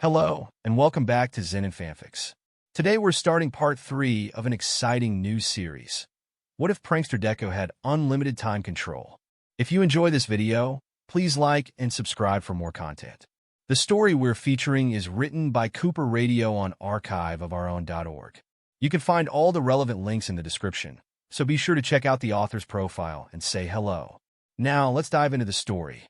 Hello, and welcome back to Zenin Fanfics. Today we're starting part 3 of an exciting new series. What if Prankster Deku had unlimited time control? If you enjoy this video, please like and subscribe for more content. The story we're featuring is written by Cooper Radio on archiveofourown.org. You can find all the relevant links in the description, so be sure to check out the author's profile and say hello. Now let's dive into the story.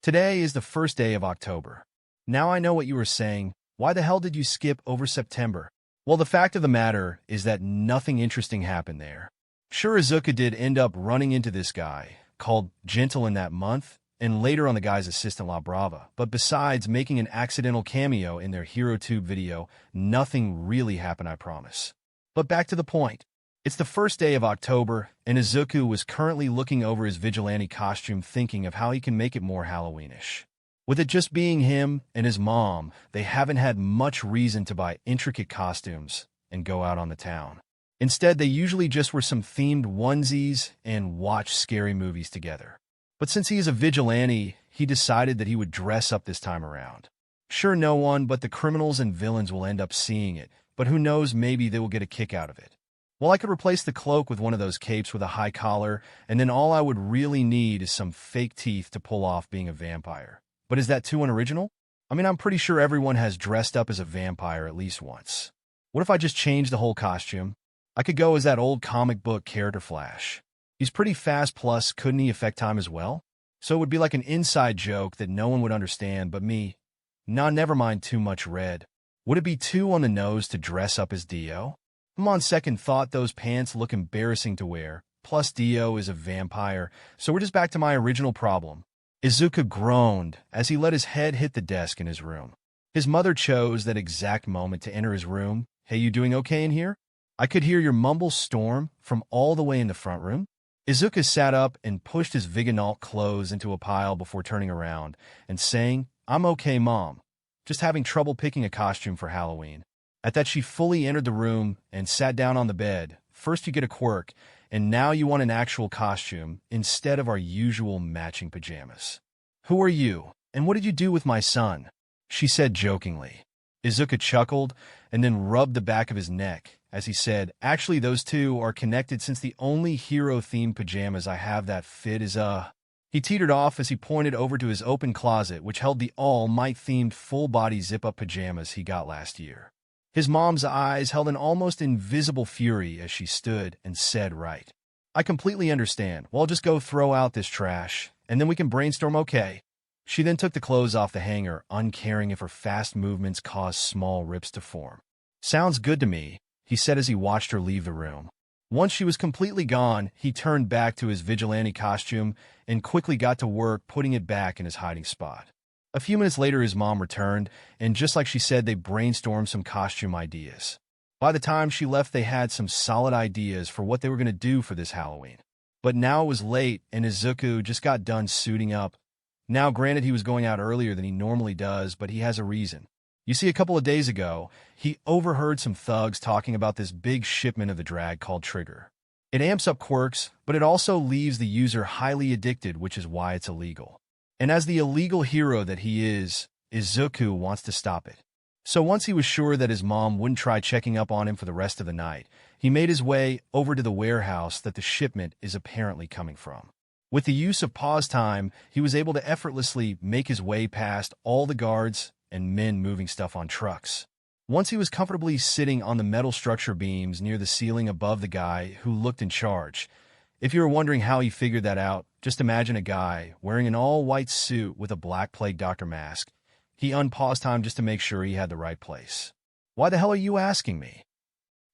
Today is the first day of October. Now I know what you were saying. Why the hell did you skip over September? Well, the fact of the matter is that nothing interesting happened there. Sure, Izuku did end up running into this guy, called Gentle in that month, and later on the guy's assistant La Brava, but besides making an accidental cameo in their HeroTube video, nothing really happened, I promise. But back to the point. It's the first day of October, and Izuku was currently looking over his vigilante costume thinking of how he can make it more Halloweenish. With it just being him and his mom, they haven't had much reason to buy intricate costumes and go out on the town. Instead, they usually just wear some themed onesies and watch scary movies together. But since he is a vigilante, he decided that he would dress up this time around. Sure, no one but the criminals and villains will end up seeing it, but who knows, maybe they will get a kick out of it. Well, I could replace the cloak with one of those capes with a high collar, and then all I would really need is some fake teeth to pull off being a vampire. But is that too unoriginal? I mean, I'm pretty sure everyone has dressed up as a vampire at least once. What if I just changed the whole costume? I could go as that old comic book character Flash. He's pretty fast, plus couldn't he affect time as well? So it would be like an inside joke that no one would understand but me. Nah, never mind too much red. Would it be too on the nose to dress up as Dio? On second thought, those pants look embarrassing to wear, plus Dio is a vampire, so we're just back to my original problem. Izuku groaned as he let his head hit the desk in his room. His mother chose that exact moment to enter his room. Hey, you doing okay in here? I could hear your mumble storm from all the way in the front room. Izuku sat up and pushed his Viganault clothes into a pile before turning around and saying, I'm okay, Mom. Just having trouble picking a costume for Halloween. At that, she fully entered the room and sat down on the bed. First you get a quirk, and now you want an actual costume instead of our usual matching pajamas. Who are you, and what did you do with my son? She said jokingly. Izuku chuckled and then rubbed the back of his neck as he said, actually those two are connected since the only hero-themed pajamas I have that fit is He teetered off as he pointed over to his open closet which held the All Might-themed full-body zip-up pajamas he got last year. His mom's eyes held an almost invisible fury as she stood and said, right. I completely understand. Well, I'll just go throw out this trash, and then we can brainstorm, okay? She then took the clothes off the hanger, uncaring if her fast movements caused small rips to form. Sounds good to me, he said as he watched her leave the room. Once she was completely gone, he turned back to his vigilante costume and quickly got to work putting it back in his hiding spot. A few minutes later, his mom returned, and just like she said, they brainstormed some costume ideas. By the time she left, they had some solid ideas for what they were going to do for this Halloween. But now it was late, and Izuku just got done suiting up. Now, granted, he was going out earlier than he normally does, but he has a reason. You see, a couple of days ago, he overheard some thugs talking about this big shipment of the drag called Trigger. It amps up quirks, but it also leaves the user highly addicted, which is why it's illegal. And as the illegal hero that he is, Izuku wants to stop it. So once he was sure that his mom wouldn't try checking up on him for the rest of the night, he made his way over to the warehouse that the shipment is apparently coming from. With the use of pause time, he was able to effortlessly make his way past all the guards and men moving stuff on trucks. Once he was comfortably sitting on the metal structure beams near the ceiling above the guy who looked in charge. If you were wondering how he figured that out, just imagine a guy wearing an all-white suit with a Black Plague Doctor mask. He unpaused time just to make sure he had the right place. Why the hell are you asking me?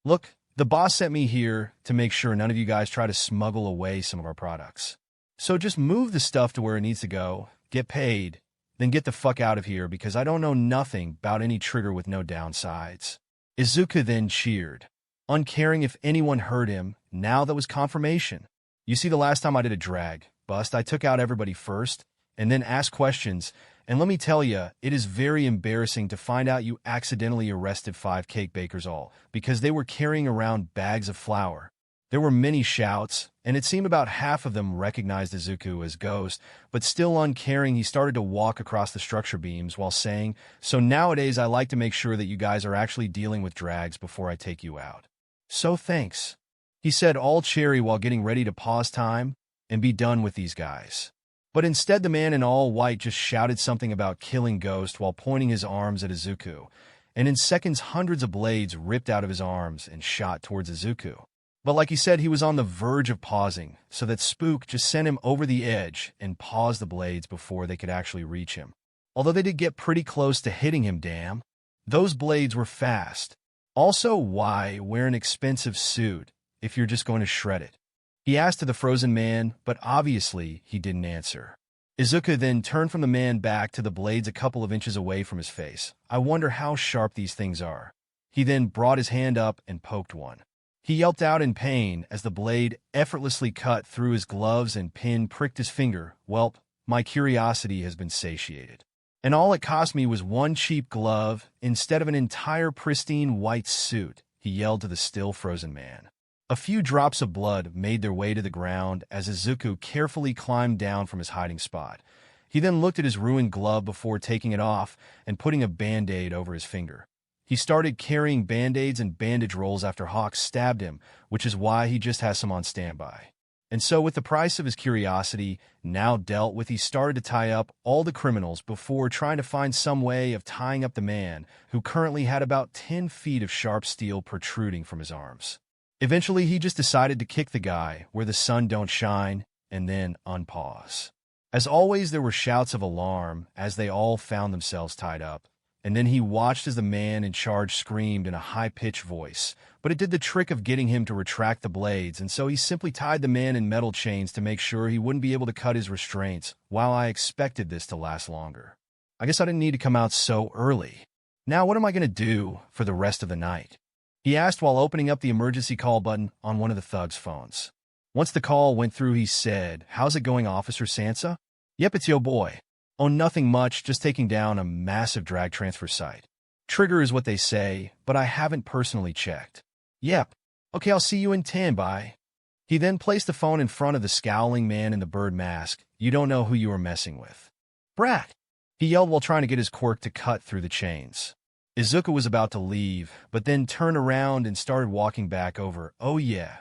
Look, the boss sent me here to make sure none of you guys try to smuggle away some of our products. So just move the stuff to where it needs to go, get paid, then get the fuck out of here because I don't know nothing about any trigger with no downsides. Izuku then cheered, uncaring if anyone heard him. Now that was confirmation. You see, the last time I did a drag bust, I took out everybody first and then asked questions, and let me tell you, it is very embarrassing to find out you accidentally arrested 5 cake bakers all because they were carrying around bags of flour. There were many shouts, and it seemed about half of them recognized Izuku as Ghost, but still uncaring, he started to walk across the structure beams while saying, "So nowadays I like to make sure that you guys are actually dealing with drags before I take you out. So thanks," he said, all cheery while getting ready to pause time and be done with these guys. But instead the man in all white just shouted something about killing Ghost while pointing his arms at Izuku, and in seconds hundreds of blades ripped out of his arms and shot towards Izuku. But like he said, he was on the verge of pausing, so that Spook just sent him over the edge and paused the blades before they could actually reach him. Although they did get pretty close to hitting him, damn. Those blades were fast. Also, why wear an expensive suit if you're just going to shred it? He asked to the frozen man, but obviously he didn't answer. Izuku then turned from the man back to the blades a couple of inches away from his face. I wonder how sharp these things are. He then brought his hand up and poked one. He yelped out in pain as the blade effortlessly cut through his gloves and pin pricked his finger. Welp, my curiosity has been satiated. And all it cost me was one cheap glove instead of an entire pristine white suit, he yelled to the still frozen man. A few drops of blood made their way to the ground as Izuku carefully climbed down from his hiding spot. He then looked at his ruined glove before taking it off and putting a band-aid over his finger. He started carrying band-aids and bandage rolls after Hawk stabbed him, which is why he just has some on standby. And so with the price of his curiosity now dealt with, he started to tie up all the criminals before trying to find some way of tying up the man who currently had about 10 feet of sharp steel protruding from his arms. Eventually, he just decided to kick the guy where the sun don't shine and then unpause. As always, there were shouts of alarm as they all found themselves tied up. And then he watched as the man in charge screamed in a high-pitched voice, but it did the trick of getting him to retract the blades, and so he simply tied the man in metal chains to make sure he wouldn't be able to cut his restraints, while I expected this to last longer. I guess I didn't need to come out so early. Now what am I going to do for the rest of the night? He asked while opening up the emergency call button on one of the thugs' phones. Once the call went through, he said, "How's it going, Officer Sansa?" "Yep, it's yo boy." "Oh, nothing much, just taking down a massive drag transfer site. Trigger is what they say, but I haven't personally checked." "Yep. Okay, I'll see you in 10, bye." He then placed the phone in front of the scowling man in the bird mask. "You don't know who you are messing with." "Brat!" he yelled while trying to get his quirk to cut through the chains. Izuku was about to leave, but then turned around and started walking back over. "Oh yeah,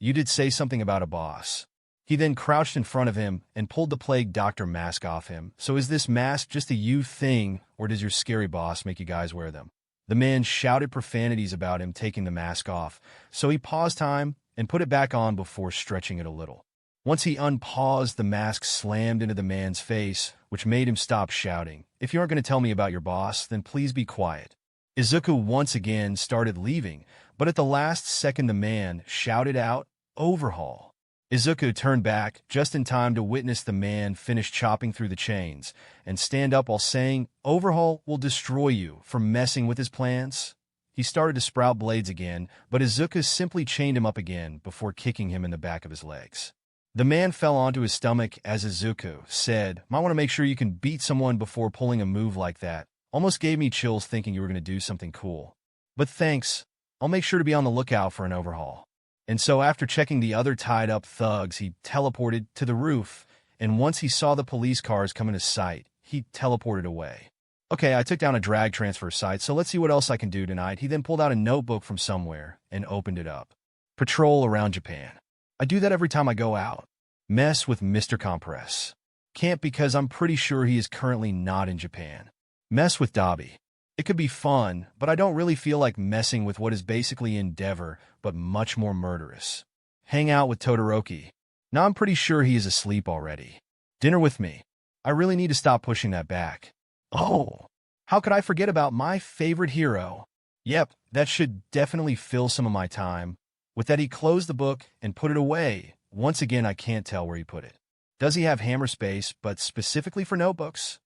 you did say something about a boss." He then crouched in front of him and pulled the plague doctor mask off him. "So is this mask just a you thing, or does your scary boss make you guys wear them?" The man shouted profanities about him taking the mask off, so he paused time and put it back on before stretching it a little. Once he unpaused, the mask slammed into the man's face, which made him stop shouting. "If you aren't going to tell me about your boss, then please be quiet." Izuku once again started leaving, but at the last second the man shouted out, "Overhaul." Izuku turned back just in time to witness the man finish chopping through the chains and stand up while saying, "Overhaul will destroy you for messing with his plans." He started to sprout blades again, but Izuku simply chained him up again before kicking him in the back of his legs. The man fell onto his stomach as Izuku said, "Might want to make sure you can beat someone before pulling a move like that. Almost gave me chills thinking you were going to do something cool. But thanks, I'll make sure to be on the lookout for an overhaul." And so after checking the other tied-up thugs, he teleported to the roof, and once he saw the police cars come into sight, he teleported away. "Okay, I took down a drag transfer site, so let's see what else I can do tonight." He then pulled out a notebook from somewhere and opened it up. "Patrol around Japan. I do that every time I go out. Mess with Mr. Compress. Can't because I'm pretty sure he is currently not in Japan. Mess with Dobby. It could be fun, but I don't really feel like messing with what is basically Endeavor, but much more murderous. Hang out with Todoroki. Now I'm pretty sure he is asleep already. Dinner with me. I really need to stop pushing that back. Oh, how could I forget about my favorite hero? Yep, that should definitely fill some of my time." With that, he closed the book and put it away. Once again, I can't tell where he put it. Does he have hammer space, but specifically for notebooks?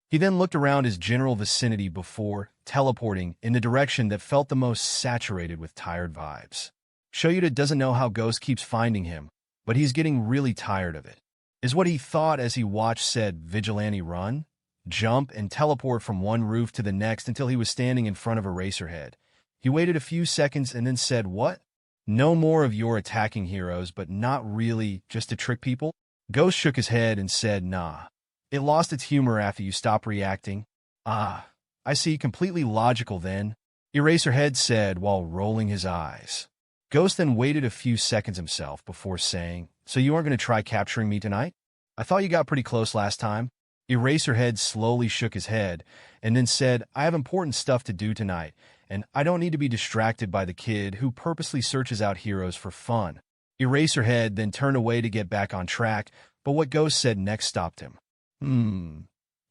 He then looked around his general vicinity before teleporting in the direction that felt the most saturated with tired vibes. Shoyuta doesn't know how Ghost keeps finding him, but he's getting really tired of it, is what he thought as he watched said vigilante run, jump, and teleport from one roof to the next until he was standing in front of Eraserhead. He waited a few seconds and then said, "What?" No more of your attacking heroes, but not really, just to trick people? Ghost shook his head and said, nah. It lost its humor after you stopped reacting. Ah, I see, completely logical then, Eraserhead said while rolling his eyes. Ghost then waited a few seconds himself before saying, so you aren't going to try capturing me tonight? I thought you got pretty close last time. Eraserhead slowly shook his head and then said, I have important stuff to do tonight, and I don't need to be distracted by the kid who purposely searches out heroes for fun. Eraserhead then turned away to get back on track, but what Ghost said next stopped him.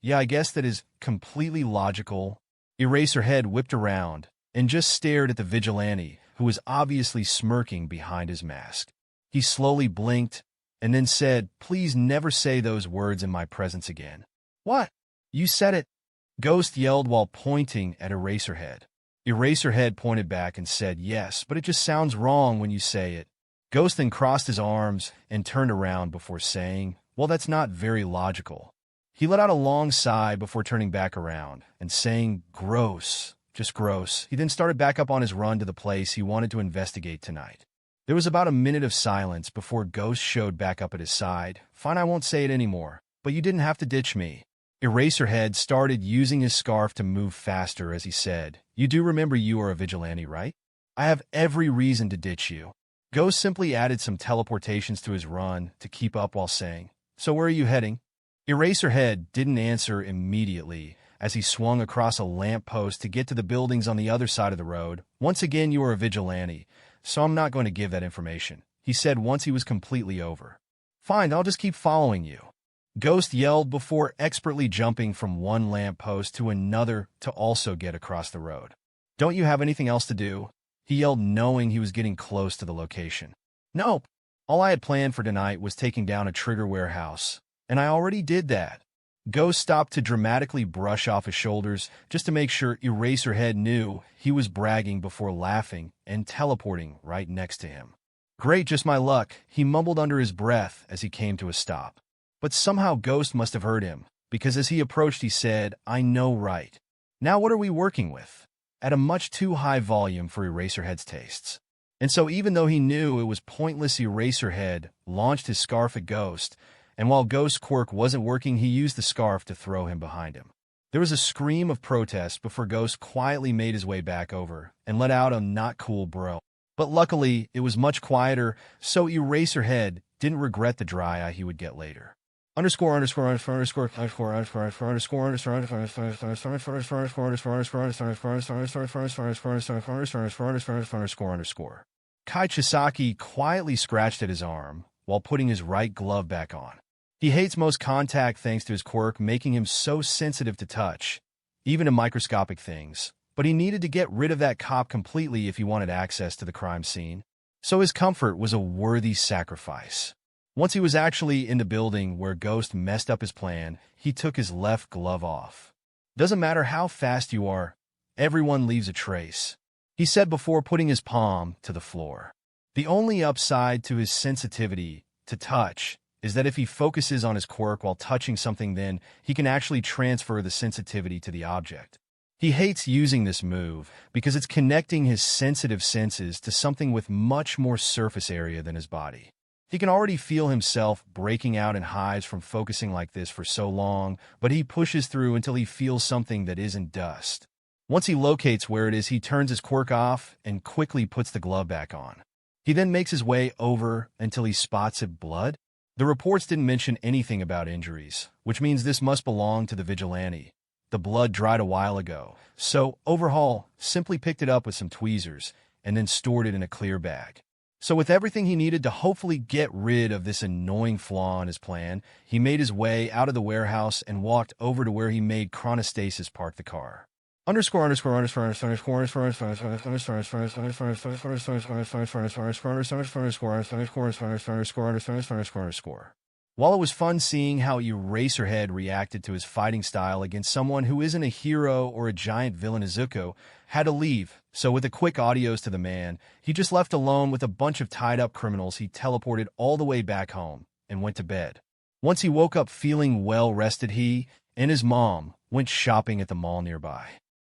Yeah, I guess that is completely logical. Eraserhead whipped around and just stared at the vigilante, who was obviously smirking behind his mask. He slowly blinked and then said, please never say those words in my presence again. What? You said it, Ghost yelled while pointing at Eraserhead. Eraserhead pointed back and said, yes, but it just sounds wrong when you say it. Ghost then crossed his arms and turned around before saying, well, that's not very logical. He let out a long sigh before turning back around and saying, gross, just gross. He then started back up on his run to the place he wanted to investigate tonight. There was about a minute of silence before Ghost showed back up at his side. Fine, I won't say it anymore, but you didn't have to ditch me. Eraserhead started using his scarf to move faster as he said, you do remember you are a vigilante, right? I have every reason to ditch you. Ghost simply added some teleportations to his run to keep up while saying, so where are you heading? Eraserhead didn't answer immediately as he swung across a lamppost to get to the buildings on the other side of the road. Once again, you are a vigilante, so I'm not going to give that information, he said once he was completely over. Fine, I'll just keep following you, Ghost yelled before expertly jumping from one lamppost to another to also get across the road. Don't you have anything else to do? He yelled, knowing he was getting close to the location. Nope. All I had planned for tonight was taking down a trigger warehouse, and I already did that. Ghost stopped to dramatically brush off his shoulders just to make sure Eraserhead knew he was bragging before laughing and teleporting right next to him. Great, just my luck, he mumbled under his breath as he came to a stop. But somehow Ghost must have heard him, because as he approached he said, I know right. Now what are we working with? At a much too high volume for Eraserhead's tastes. And so even though he knew it was pointless, Eraserhead launched his scarf at Ghost, and while Ghost's quirk wasn't working, he used the scarf to throw him behind him. There was a scream of protest before Ghost quietly made his way back over and let out a not cool bro. But luckily, it was much quieter, so Eraserhead didn't regret the dry eye he would get later. Underscore Kai Chisaki quietly scratched at his arm while putting his right glove back on. He hates most contact thanks to his quirk, making him so sensitive to touch, even to microscopic things, but he needed to get rid of that cop completely if he wanted access to the crime scene. So his comfort was a worthy sacrifice. Once he was actually in the building where Ghost messed up his plan, he took his left glove off. Doesn't matter how fast you are, everyone leaves a trace, he said before putting his palm to the floor. The only upside to his sensitivity to touch is that if he focuses on his quirk while touching something, then he can actually transfer the sensitivity to the object. He hates using this move because it's connecting his sensitive senses to something with much more surface area than his body. He can already feel himself breaking out in hives from focusing like this for so long, but he pushes through until he feels something that isn't dust. Once he locates where it is, he turns his quirk off and quickly puts the glove back on. He then makes his way over until he spots blood. The reports didn't mention anything about injuries, which means this must belong to the vigilante. The blood dried a while ago, so Overhaul simply picked it up with some tweezers and then stored it in a clear bag. So with everything he needed to hopefully get rid of this annoying flaw in his plan, he made his way out of the warehouse and walked over to where he made Chronostasis park the car. While it was fun seeing how Eraserhead reacted to his fighting style against someone who isn't a hero or a giant villain, Izuku had to leave, so with the quick audios to the man, he just left alone with a bunch of tied-up criminals. He teleported all the way back home and went to bed. Once he woke up feeling well-rested, he and his mom went shopping at the mall nearby.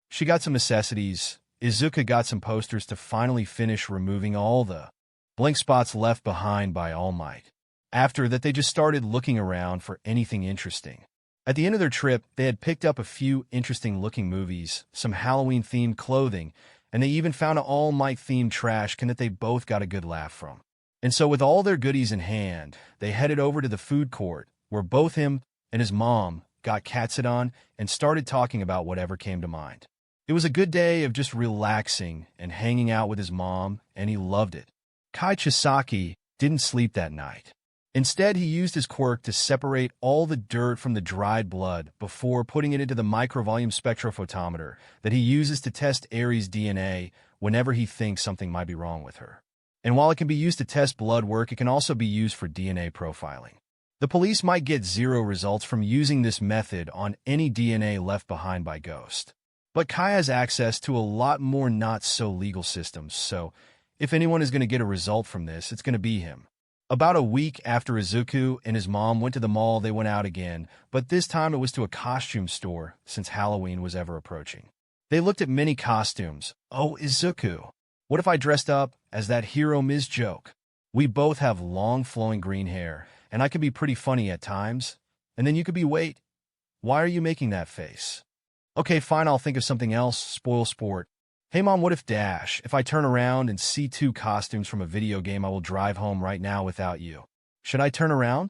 She got some necessities Izuku got some posters to finally finish removing all the blank spots left behind by All Might. After that, they just started looking around for anything interesting. At the end of their trip, they had picked up a few interesting-looking movies, some Halloween-themed clothing, and they even found an All Might-themed trash can that they both got a good laugh from. And so with all their goodies in hand, they headed over to the food court, where both him and his mom got Katsudon and started talking about whatever came to mind. It was a good day of just relaxing and hanging out with his mom, and he loved it. Kai Chisaki didn't sleep that night. Instead, he used his quirk to separate all the dirt from the dried blood before putting it into the microvolume spectrophotometer that he uses to test Aries' DNA whenever he thinks something might be wrong with her. And while it can be used to test blood work, it can also be used for DNA profiling. The police might get 0 results from using this method on any DNA left behind by Ghost. But Kai has access to a lot more not-so-legal systems, so if anyone is going to get a result from this, it's going to be him. About a week after Izuku and his mom went to the mall, they went out again, but this time it was to a costume store since Halloween was ever approaching. They looked at many costumes. Oh, Izuku, what if I dressed up as that hero Ms. joke? We both have long flowing green hair, and I could be pretty funny at times. And then you could be, wait, why are you making that face? Okay, fine, I'll think of something else, spoil sport. Hey mom, what if I turn around and see 2 costumes from a video game I will drive home right now without you? Should I turn around?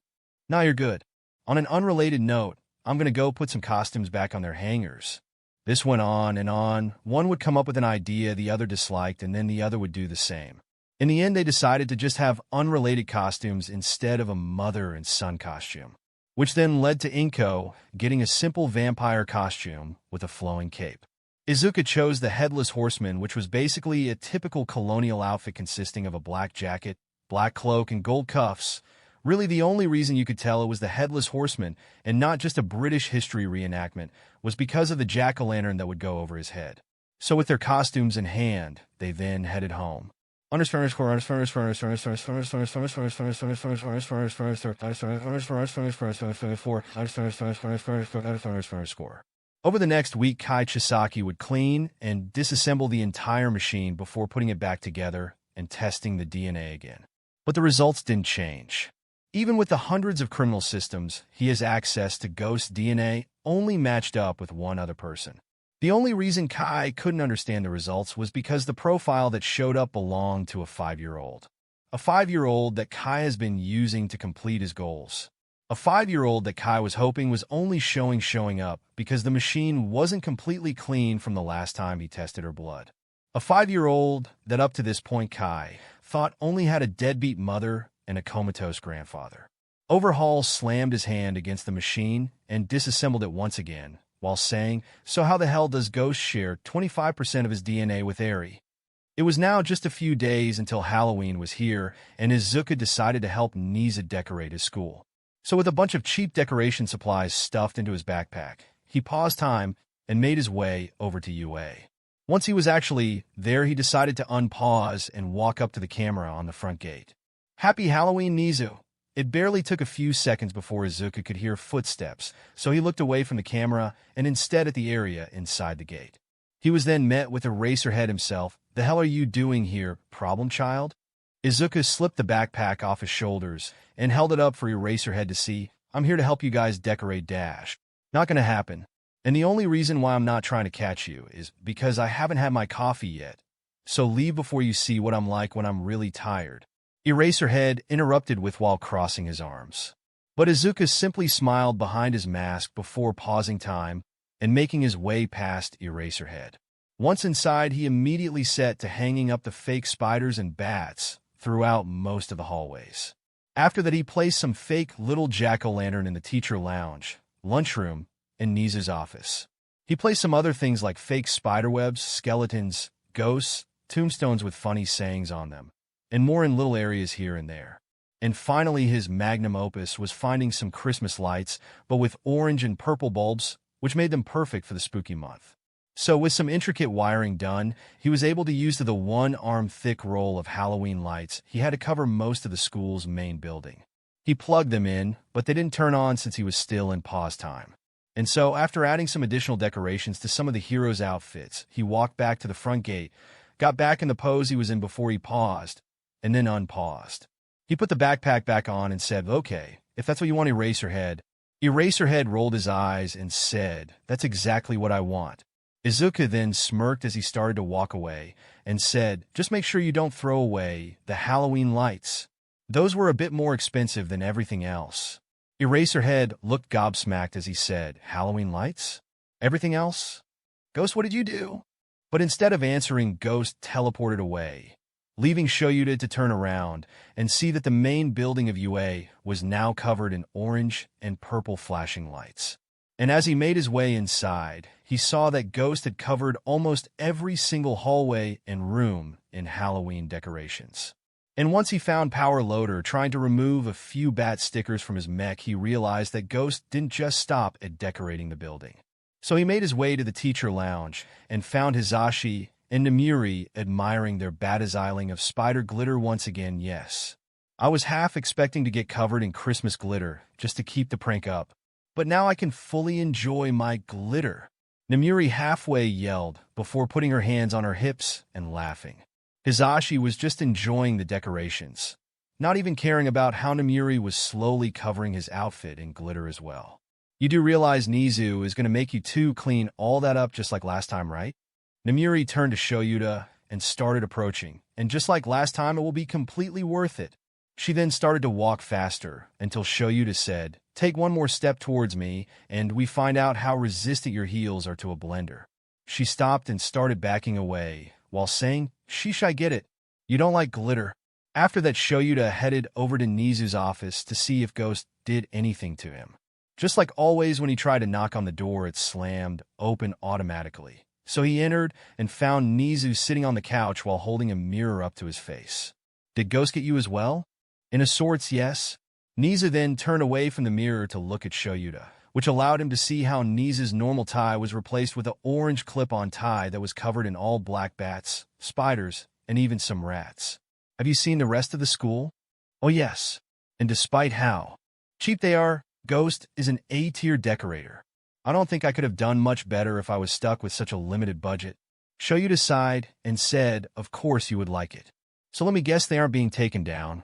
Nah, you're good. On an unrelated note, I'm gonna go put some costumes back on their hangers. This went on and on. One would come up with an idea the other disliked, and then the other would do the same. In the end, they decided to just have unrelated costumes instead of a mother and son costume, which then led to Inko getting a simple vampire costume with a flowing cape. Izuku chose the Headless Horseman, which was basically a typical colonial outfit consisting of a black jacket, black cloak, and gold cuffs. Really, the only reason you could tell it was the Headless Horseman and not just a British history reenactment was because of the jack-o'-lantern that would go over his head. So with their costumes in hand, they then headed home. Over the next week, Kai Chisaki would clean and disassemble the entire machine before putting it back together and testing the DNA again. But the results didn't change. Even with the hundreds of criminal systems, he has access to Ghost DNA only matched up with one other person. The only reason Kai couldn't understand the results was because the profile that showed up belonged to a 5-year-old. A 5-year-old that Kai has been using to complete his goals. A 5-year-old that Kai was hoping was only showing up because the machine wasn't completely clean from the last time he tested her blood. A 5-year-old that up to this point Kai thought only had a deadbeat mother and a comatose grandfather. Overhaul slammed his hand against the machine and disassembled it once again, while saying, "So how the hell does Ghost share 25% of his DNA with Eri?" It was now just a few days until Halloween was here, and Izuku decided to help Niza decorate his school. So with a bunch of cheap decoration supplies stuffed into his backpack, he paused time and made his way over to UA. Once he was actually there, he decided to unpause and walk up to the camera on the front gate. "Happy Halloween, Nizu." It barely took a few seconds before Izuku could hear footsteps, so he looked away from the camera and instead at the area inside the gate. He was then met with Eraserhead himself. "The hell are you doing here, problem child?" Izuku slipped the backpack off his shoulders and held it up for Eraserhead to see. "I'm here to help you guys decorate Dash." "Not gonna happen. And the only reason why I'm not trying to catch you is because I haven't had my coffee yet. So leave before you see what I'm like when I'm really tired," Eraserhead interrupted with while crossing his arms. But Izuku simply smiled behind his mask before pausing time and making his way past Eraserhead. Once inside, he immediately set to hanging up the fake spiders and bats throughout most of the hallways. After that, he placed some fake little jack-o'-lantern in the teacher lounge, lunchroom, and Niza's office. He placed some other things like fake spiderwebs, skeletons, ghosts, tombstones with funny sayings on them, and more in little areas here and there. And finally, his magnum opus was finding some Christmas lights, but with orange and purple bulbs, which made them perfect for the spooky month. So with some intricate wiring done, he was able to use the one-arm thick roll of Halloween lights he had to cover most of the school's main building. He plugged them in, but they didn't turn on since he was still in pause time. And so, after adding some additional decorations to some of the heroes' outfits, he walked back to the front gate, got back in the pose he was in before he paused, and then unpaused. He put the backpack back on and said, "Okay, if that's what you want, Eraserhead." Eraserhead rolled his eyes and said, "That's exactly what I want." Izuku then smirked as he started to walk away and said, "Just make sure you don't throw away the Halloween lights. Those were a bit more expensive than everything else." Eraserhead looked gobsmacked as he said, "Halloween lights? Everything else? Ghost, what did you do?" But instead of answering, Ghost teleported away, leaving Shoyuta to turn around and see that the main building of UA was now covered in orange and purple flashing lights. And as he made his way inside, he saw that Ghost had covered almost every single hallway and room in Halloween decorations. And once he found Power Loader trying to remove a few bat stickers from his mech, he realized that Ghost didn't just stop at decorating the building. So he made his way to the teacher lounge and found Hisashi and Namiri admiring their badassiling of spider glitter once again. Yes, I was half expecting to get covered in Christmas glitter just to keep the prank up, but now I can fully enjoy my glitter, Namiri halfway yelled before putting her hands on her hips and laughing. Hisashi was just enjoying the decorations, not even caring about how Namiri was slowly covering his outfit in glitter as well. You do realize Nizu is going to make you two clean all that up just like last time, right? Namiri turned to Shoyuta and started approaching, and just like last time, it will be completely worth it. She then started to walk faster until Shoyuta said, "Take one more step towards me, and we find out how resistant your heels are to a blender." She stopped and started backing away, while saying, "Sheesh, I get it. You don't like glitter." After that, Shoyuta headed over to Nizu's office to see if Ghost did anything to him. Just like always, when he tried to knock on the door, it slammed open automatically. So he entered and found Nizu sitting on the couch while holding a mirror up to his face. "Did Ghost get you as well?" "In a sorts, yes." Nizu then turned away from the mirror to look at Shoyuta, which allowed him to see how Nizu's normal tie was replaced with an orange clip-on tie that was covered in all black bats, spiders, and even some rats. "Have you seen the rest of the school?" "Oh yes. And despite how cheap they are, Ghost is an A-tier decorator. I don't think I could have done much better if I was stuck with such a limited budget." Shoyuta sighed and said, "Of course you would like it. So let me guess they aren't being taken down."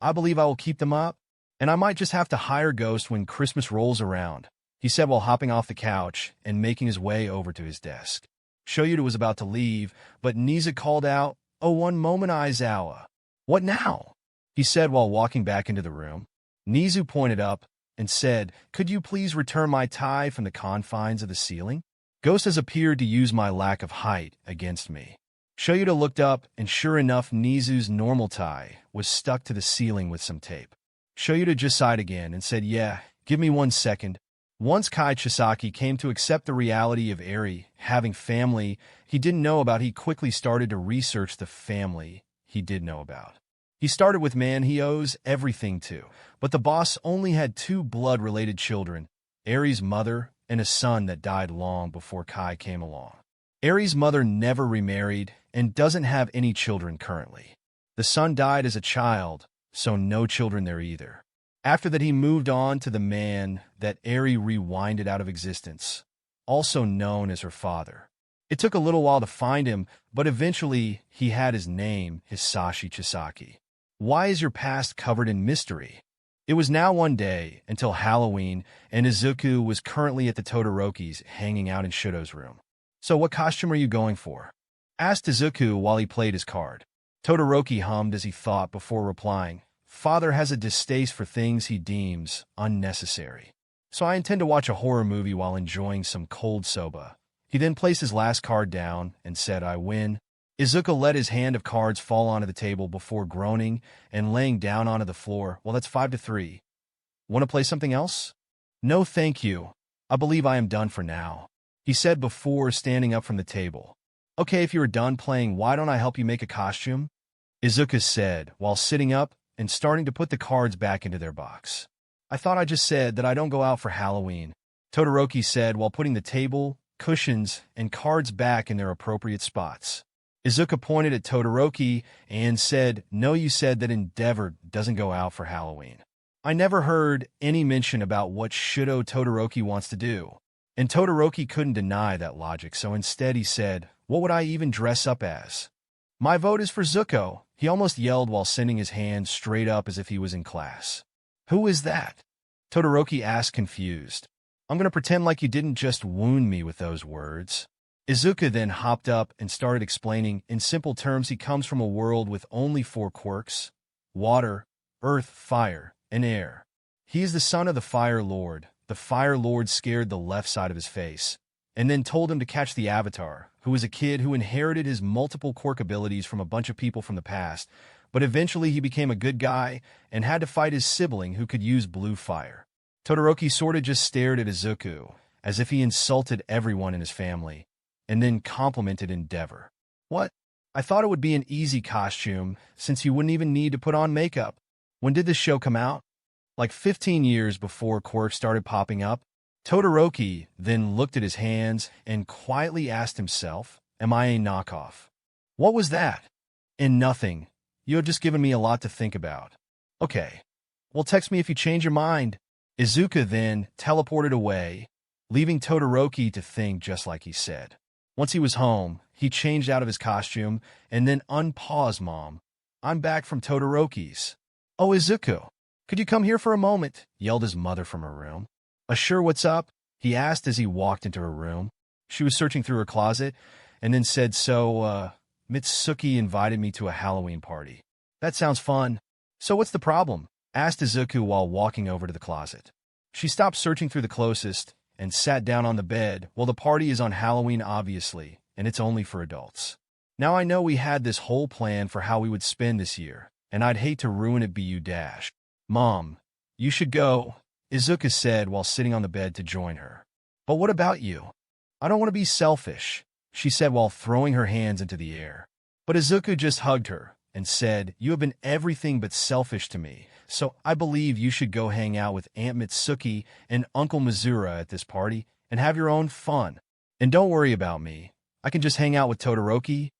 I believe I will keep them up, and I might just have to hire Ghost when Christmas rolls around," he said while hopping off the couch and making his way over to his desk. Shoyuta was about to leave, but Nizu called out, "Oh, one moment, Aizawa." "What now?" he said while walking back into the room. Nizu pointed up and said, "Could you please return my tie from the confines of the ceiling? Ghost has appeared to use my lack of height against me." Shoyuta looked up, and sure enough, Nizu's normal tie was stuck to the ceiling with some tape. Shoyuta just sighed again and said, "Yeah, give me 1 second." Once Kai Chisaki came to accept the reality of Eri having family he didn't know about, he quickly started to research the family he did know about. He started with man he owes everything to, but the boss only had 2 blood-related children, Eri's mother and a son that died long before Kai came along. Eri's mother never remarried and doesn't have any children currently. The son died as a child, so no children there either. After that, he moved on to the man that Eri rewinded out of existence, also known as her father. It took a little while to find him, but eventually he had his name, Hisashi Chisaki. Why is your past covered in mystery? It was now one day until Halloween, and Izuku was currently at the Todoroki's hanging out in Shudo's room. "So what costume are you going for?" asked Izuku while he played his card. Todoroki hummed as he thought before replying, "Father has a distaste for things he deems unnecessary. So I intend to watch a horror movie while enjoying some cold soba." He then placed his last card down and said, "I win." Izuku let his hand of cards fall onto the table before groaning and laying down onto the floor. "Well, that's 5-3. Want to play something else?" "No, thank you. I believe I am done for now," he said before standing up from the table. "Okay, if you are done playing, why don't I help you make a costume?" Izuku said while sitting up and starting to put the cards back into their box. "I thought I just said that I don't go out for Halloween," Todoroki said while putting the table, cushions, and cards back in their appropriate spots. Izuku pointed at Todoroki and said, "No, you said that Endeavor doesn't go out for Halloween." I never heard any mention about what Shudo Todoroki wants to do. And Todoroki couldn't deny that logic, so instead he said, what would I even dress up as? My vote is for Zuko, he almost yelled while sending his hand straight up as if he was in class. Who is that? Todoroki asked, confused. I'm going to pretend like you didn't just wound me with those words. Izuku then hopped up and started explaining in simple terms he comes from a world with only 4 quirks: water, earth, fire, and air. He is the son of the Fire Lord. The Fire Lord scared the left side of his face, and then told him to catch the Avatar, who was a kid who inherited his multiple quirk abilities from a bunch of people from the past, but eventually he became a good guy and had to fight his sibling who could use blue fire. Todoroki sorta just stared at Izuku, as if he insulted everyone in his family, and then complimented Endeavor. What? I thought it would be an easy costume, since you wouldn't even need to put on makeup. When did this show come out? Like 15 years before quirks started popping up. Todoroki then looked at his hands and quietly asked himself, am I a knockoff? What was that? And nothing. You have just given me a lot to think about. Okay. Well, text me if you change your mind. Izuku then teleported away, leaving Todoroki to think just like he said. Once he was home, he changed out of his costume and then unpaused. Mom, I'm back from Todoroki's. Oh, Izuku, could you come here for a moment? Yelled his mother from her room. Sure, what's up? He asked as he walked into her room. She was searching through her closet and then said, so, Mitsuki invited me to a Halloween party. That sounds fun. So what's the problem? Asked Izuku while walking over to the closet. She stopped searching through the closest and sat down on the bed. Well, the party is on Halloween, obviously, and it's only for adults. Now I know we had this whole plan for how we would spend this year, and I'd hate to ruin it. Bu dash. Mom, you should go, Izuku said while sitting on the bed to join her. But what about you? I don't want to be selfish, she said while throwing her hands into the air. But Izuku just hugged her and said, you have been everything but selfish to me, so I believe you should go hang out with Aunt Mitsuki and Uncle Mizura at this party and have your own fun. And don't worry about me. I can just hang out with Todoroki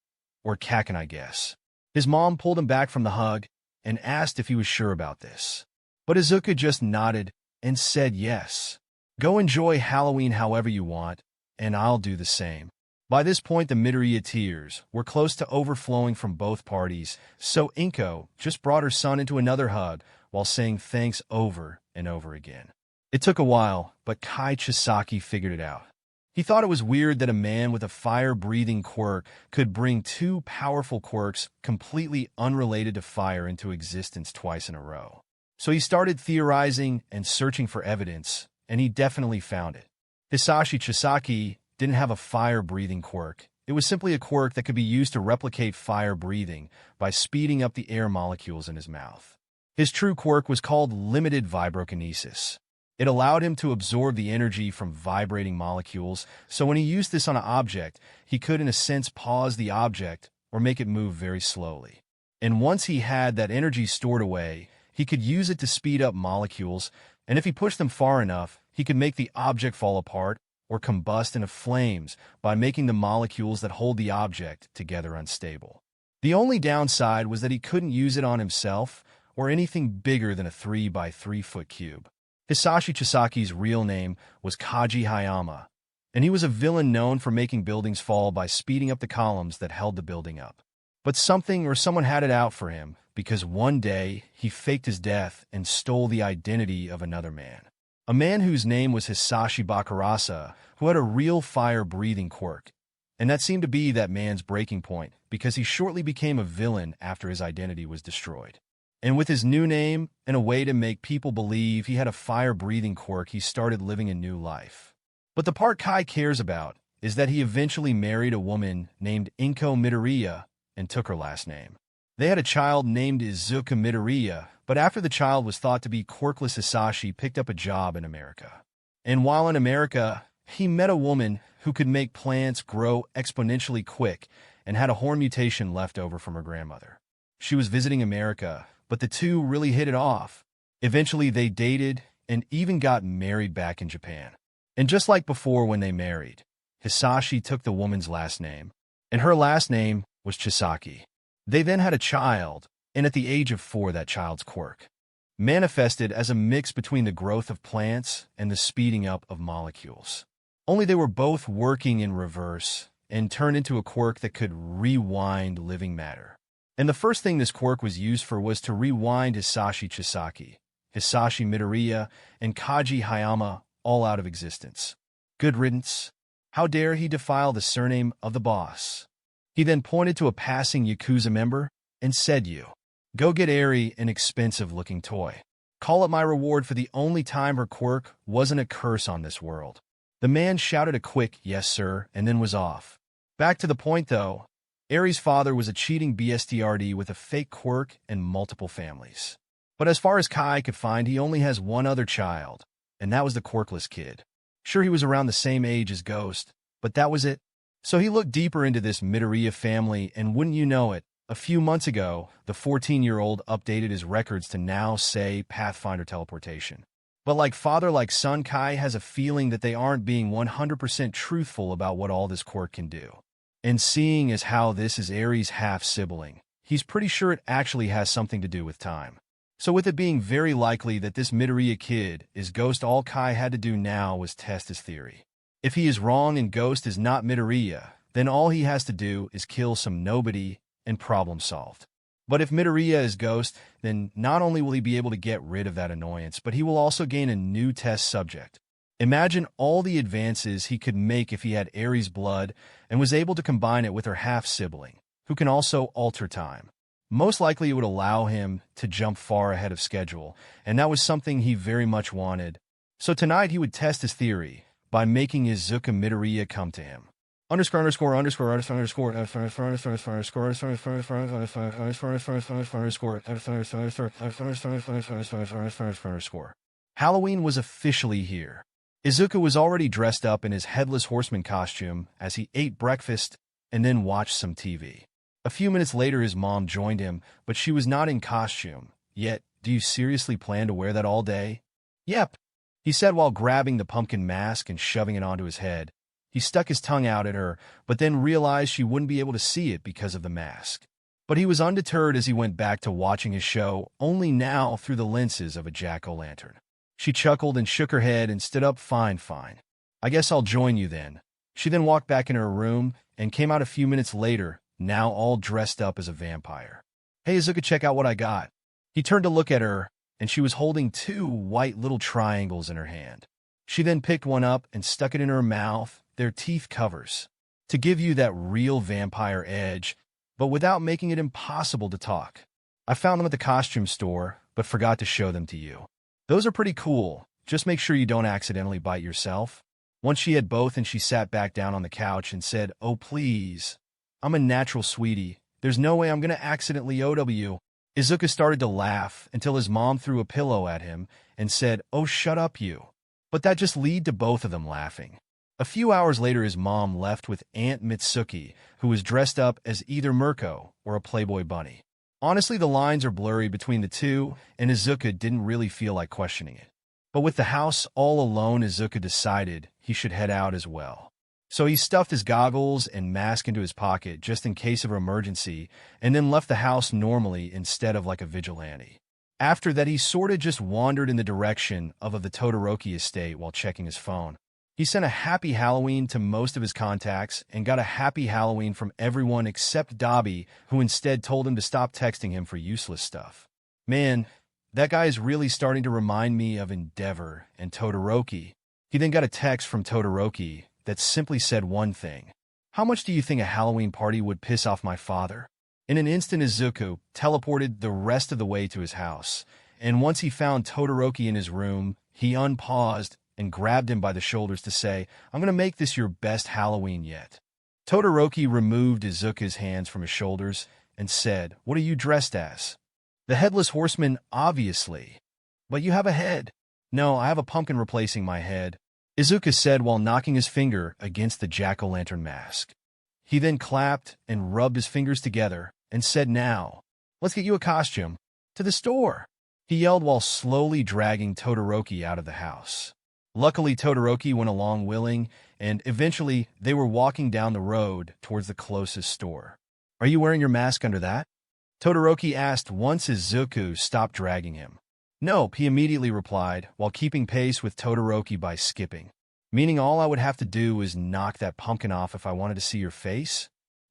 or Kaken, I guess. His mom pulled him back from the hug and asked if he was sure about this. But Izuku just nodded and said yes. Go enjoy Halloween however you want, and I'll do the same. By this point, the Midoriya tears were close to overflowing from both parties, so Inko just brought her son into another hug while saying thanks over and over again. It took a while, but Kai Chisaki figured it out. He thought it was weird that a man with a fire-breathing quirk could bring 2 powerful quirks completely unrelated to fire into existence twice in a row. So he started theorizing and searching for evidence, and he definitely found it. Hisashi Chisaki didn't have a fire-breathing quirk. It was simply a quirk that could be used to replicate fire breathing by speeding up the air molecules in his mouth. His true quirk was called limited vibrokinesis. It allowed him to absorb the energy from vibrating molecules, so when he used this on an object, he could in a sense pause the object or make it move very slowly. And once he had that energy stored away, he could use it to speed up molecules, and if he pushed them far enough, he could make the object fall apart or combust into flames by making the molecules that hold the object together unstable. The only downside was that he couldn't use it on himself or anything bigger than a 3 by 3 foot cube. Hisashi Chisaki's real name was Kaji Hayama, and he was a villain known for making buildings fall by speeding up the columns that held the building up. But something or someone had it out for him, because one day he faked his death and stole the identity of another man. A man whose name was Hisashi Bakurasa, who had a real fire-breathing quirk. And that seemed to be that man's breaking point, because he shortly became a villain after his identity was destroyed. And with his new name and a way to make people believe he had a fire-breathing quirk, he started living a new life. But the part Kai cares about is that he eventually married a woman named Inko Midoriya and took her last name. They had a child named Izuku Midoriya, but after the child was thought to be quirkless, Hisashi picked up a job in America. And while in America, he met a woman who could make plants grow exponentially quick and had a horn mutation left over from her grandmother. She was visiting America, but the two really hit it off. Eventually, they dated and even got married back in Japan. And just like before when they married, Hisashi took the woman's last name, and her last name was Chisaki. They then had a child, and at the age of 4, that child's quirk manifested as a mix between the growth of plants and the speeding up of molecules. Only they were both working in reverse and turned into a quirk that could rewind living matter. And the first thing this quirk was used for was to rewind Hisashi Chisaki, Hisashi Midoriya, and Kaji Hayama all out of existence. Good riddance. How dare he defile the surname of the boss? He then pointed to a passing Yakuza member and said, "You. Go get Eri an expensive-looking toy. Call it my reward for the only time her quirk wasn't a curse on this world." The man shouted a quick, "Yes, sir," and then was off. Back to the point, though. Eri's father was a cheating BSTRD with a fake quirk and multiple families. But as far as Kai could find, he only has one other child, and that was the quirkless kid. Sure, he was around the same age as Ghost, but that was it. So he looked deeper into this Midoriya family, and wouldn't you know it, a few months ago, the 14-year-old updated his records to now say Pathfinder teleportation. But like father, like son, Kai has a feeling that they aren't being 100% truthful about what all this quirk can do. And seeing as how this is Eri's half-sibling, he's pretty sure it actually has something to do with time. So with it being very likely that this Midoriya kid is Ghost, all Kai had to do now was test his theory. If he is wrong and Ghost is not Midoriya, then all he has to do is kill some nobody and problem solved. But if Midoriya is Ghost, then not only will he be able to get rid of that annoyance, but he will also gain a new test subject. Imagine all the advances he could make if he had Eri's blood and was able to combine it with her half-sibling, who can also alter time. Most likely it would allow him to jump far ahead of schedule, and that was something he very much wanted. So tonight he would test his theory by making Izuku Midoriya come to him. Halloween was officially here. Izuku was already dressed up in his headless horseman costume as he ate breakfast and then watched some TV. A few minutes later his mom joined him, but she was not in costume. "Yet, do you seriously plan to wear that all day?" "Yep," he said while grabbing the pumpkin mask and shoving it onto his head. He stuck his tongue out at her, but then realized she wouldn't be able to see it because of the mask. But he was undeterred as he went back to watching his show, only now through the lenses of a jack-o'-lantern. She chuckled and shook her head and stood up. Fine. I guess I'll join you then." She then walked back in her room and came out a few minutes later, now all dressed up as a vampire. "Hey, Izuku, check out what I got." He turned to look at her, and she was holding two white little triangles in her hand. She then picked one up and stuck it in her mouth, their teeth covers, to give you that real vampire edge, but without making it impossible to talk. "I found them at the costume store, but forgot to show them to you. Those are pretty cool. Just make sure you don't accidentally bite yourself." Once she had both and she sat back down on the couch and said, "Oh, please. I'm a natural sweetie. There's no way I'm going to accidentally OW." Izuku started to laugh until his mom threw a pillow at him and said, "Oh, shut up, you." But that just led to both of them laughing. A few hours later his mom left with Aunt Mitsuki, who was dressed up as either Mirko or a Playboy bunny. Honestly, the lines are blurry between the two, and Izuku didn't really feel like questioning it. But with the house all alone, Izuku decided he should head out as well. So he stuffed his goggles and mask into his pocket just in case of an emergency, and then left the house normally instead of like a vigilante. After that, he sorta just wandered in the direction of the Todoroki estate while checking his phone. He sent a happy Halloween to most of his contacts and got a happy Halloween from everyone except Dabi, who instead told him to stop texting him for useless stuff. Man, that guy is really starting to remind me of Endeavor and Todoroki. He then got a text from Todoroki that simply said one thing: "How much do you think a Halloween party would piss off my father?" In an instant, Izuku teleported the rest of the way to his house, and once he found Todoroki in his room, he unpaused and grabbed him by the shoulders to say, "I'm going to make this your best Halloween yet." Todoroki removed Izuku's hands from his shoulders and said, "What are you dressed as?" "The Headless Horseman, obviously." "But you have a head." "No, I have a pumpkin replacing my head," Izuku said while knocking his finger against the jack-o'-lantern mask. He then clapped and rubbed his fingers together and said, "Now, let's get you a costume. To the store," he yelled while slowly dragging Todoroki out of the house. Luckily, Todoroki went along willing, and eventually they were walking down the road towards the closest store. "Are you wearing your mask under that?" Todoroki asked once Izuku stopped dragging him. Nope, he immediately replied, while keeping pace with Todoroki by skipping. Meaning all I would have to do is knock that pumpkin off if I wanted to see your face?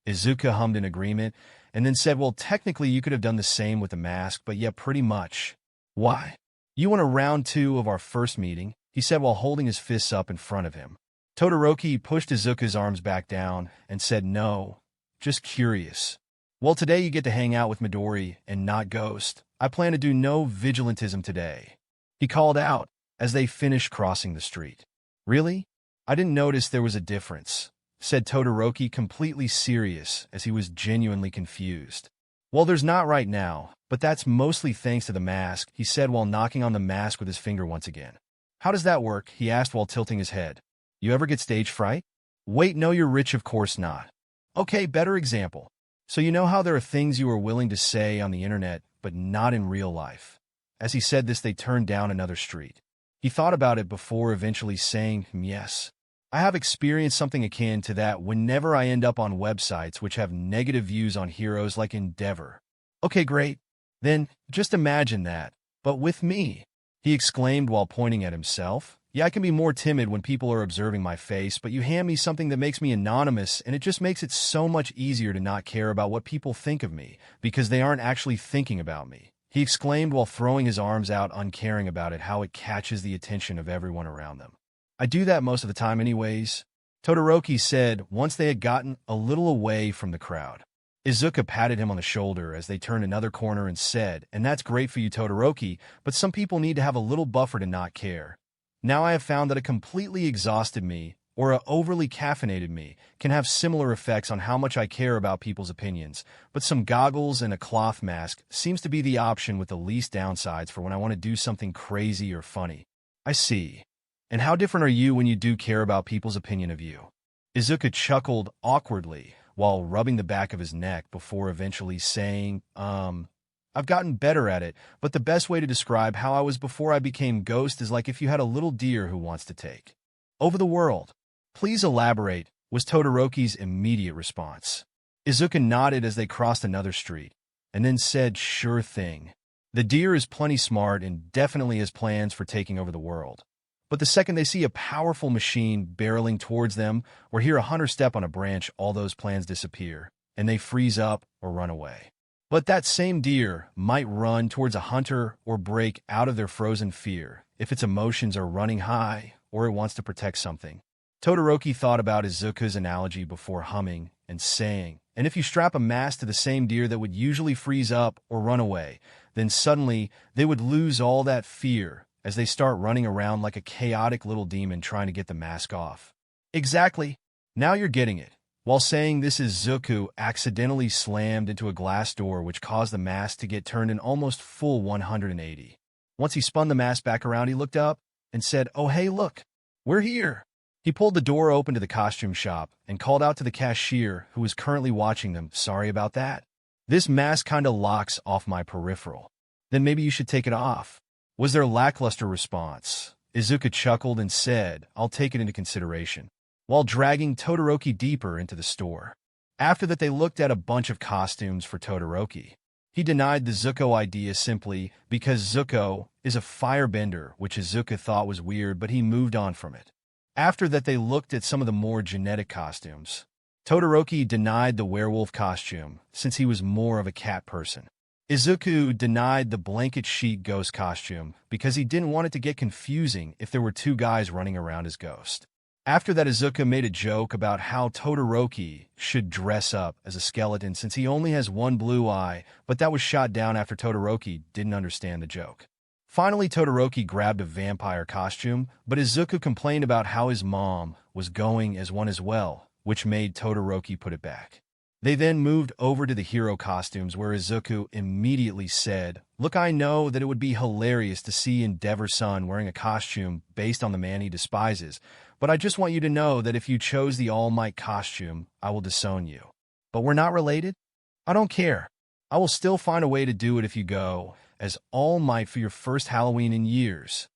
Izuku hummed in agreement, and then said, well, technically you could have done the same with the mask, but yeah, pretty much. Why? You want a round two of our first meeting? He said while holding his fists up in front of him. Todoroki pushed Izuku's arms back down and said, no, just curious. Well, today you get to hang out with Midori and not Ghost. I plan to do no vigilantism today. He called out as they finished crossing the street. Really? I didn't notice there was a difference, said Todoroki, completely serious as he was genuinely confused. Well, there's not right now, but that's mostly thanks to the mask, he said while knocking on the mask with his finger once again. How does that work? He asked while tilting his head. You ever get stage fright? Wait, no, you're rich, of course not. Okay, better example. So you know how there are things you are willing to say on the internet, but not in real life. As he said this, they turned down another street. He thought about it before eventually saying, yes. I have experienced something akin to that whenever I end up on websites which have negative views on heroes like Endeavor. Okay, great. Then, just imagine that. But with me, he exclaimed while pointing at himself. Yeah, I can be more timid when people are observing my face, but you hand me something that makes me anonymous, and it just makes it so much easier to not care about what people think of me, because they aren't actually thinking about me. He exclaimed while throwing his arms out, uncaring about it, how it catches the attention of everyone around them. I do that most of the time anyways, Todoroki said once they had gotten a little away from the crowd. Izuku patted him on the shoulder as they turned another corner and said, and that's great for you, Todoroki, but some people need to have a little buffer to not care. Now I have found that a completely exhausted me, or a overly caffeinated me, can have similar effects on how much I care about people's opinions, but some goggles and a cloth mask seems to be the option with the least downsides for when I want to do something crazy or funny. I see. And how different are you when you do care about people's opinion of you? Izuku chuckled awkwardly while rubbing the back of his neck before eventually saying, I've gotten better at it, but the best way to describe how I was before I became Ghost is like if you had a little deer who wants to take over the world. Please elaborate, was Todoroki's immediate response. Izuku nodded as they crossed another street, and then said, sure thing. The deer is plenty smart and definitely has plans for taking over the world. But the second they see a powerful machine barreling towards them or hear a hunter step on a branch, all those plans disappear, and they freeze up or run away. But that same deer might run towards a hunter or break out of their frozen fear if its emotions are running high or it wants to protect something. Todoroki thought about Izuku's analogy before humming and saying, and if you strap a mask to the same deer that would usually freeze up or run away, then suddenly they would lose all that fear as they start running around like a chaotic little demon trying to get the mask off. Exactly. Now you're getting it. While saying this, Izuku accidentally slammed into a glass door which caused the mask to get turned in almost full 180. Once he spun the mask back around, he looked up and said, oh hey look, we're here. He pulled the door open to the costume shop and called out to the cashier who was currently watching them, sorry about that. This mask kinda locks off my peripheral. Then maybe you should take it off, was their lackluster response. Izuku chuckled and said, I'll take it into consideration, while dragging Todoroki deeper into the store. After that, they looked at a bunch of costumes for Todoroki. He denied the Zuko idea simply because Zuko is a firebender, which Izuku thought was weird, but he moved on from it. After that, they looked at some of the more genetic costumes. Todoroki denied the werewolf costume, since he was more of a cat person. Izuku denied the blanket sheet ghost costume because he didn't want it to get confusing if there were two guys running around as Ghost. After that, Izuku made a joke about how Todoroki should dress up as a skeleton since he only has one blue eye, but that was shot down after Todoroki didn't understand the joke. Finally, Todoroki grabbed a vampire costume, but Izuku complained about how his mom was going as one as well, which made Todoroki put it back. They then moved over to the hero costumes where Izuku immediately said, look, I know that it would be hilarious to see Endeavor's son wearing a costume based on the man he despises, but I just want you to know that if you chose the All Might costume, I will disown you. But we're not related? I don't care. I will still find a way to do it if you go as All Might for your first Halloween in years.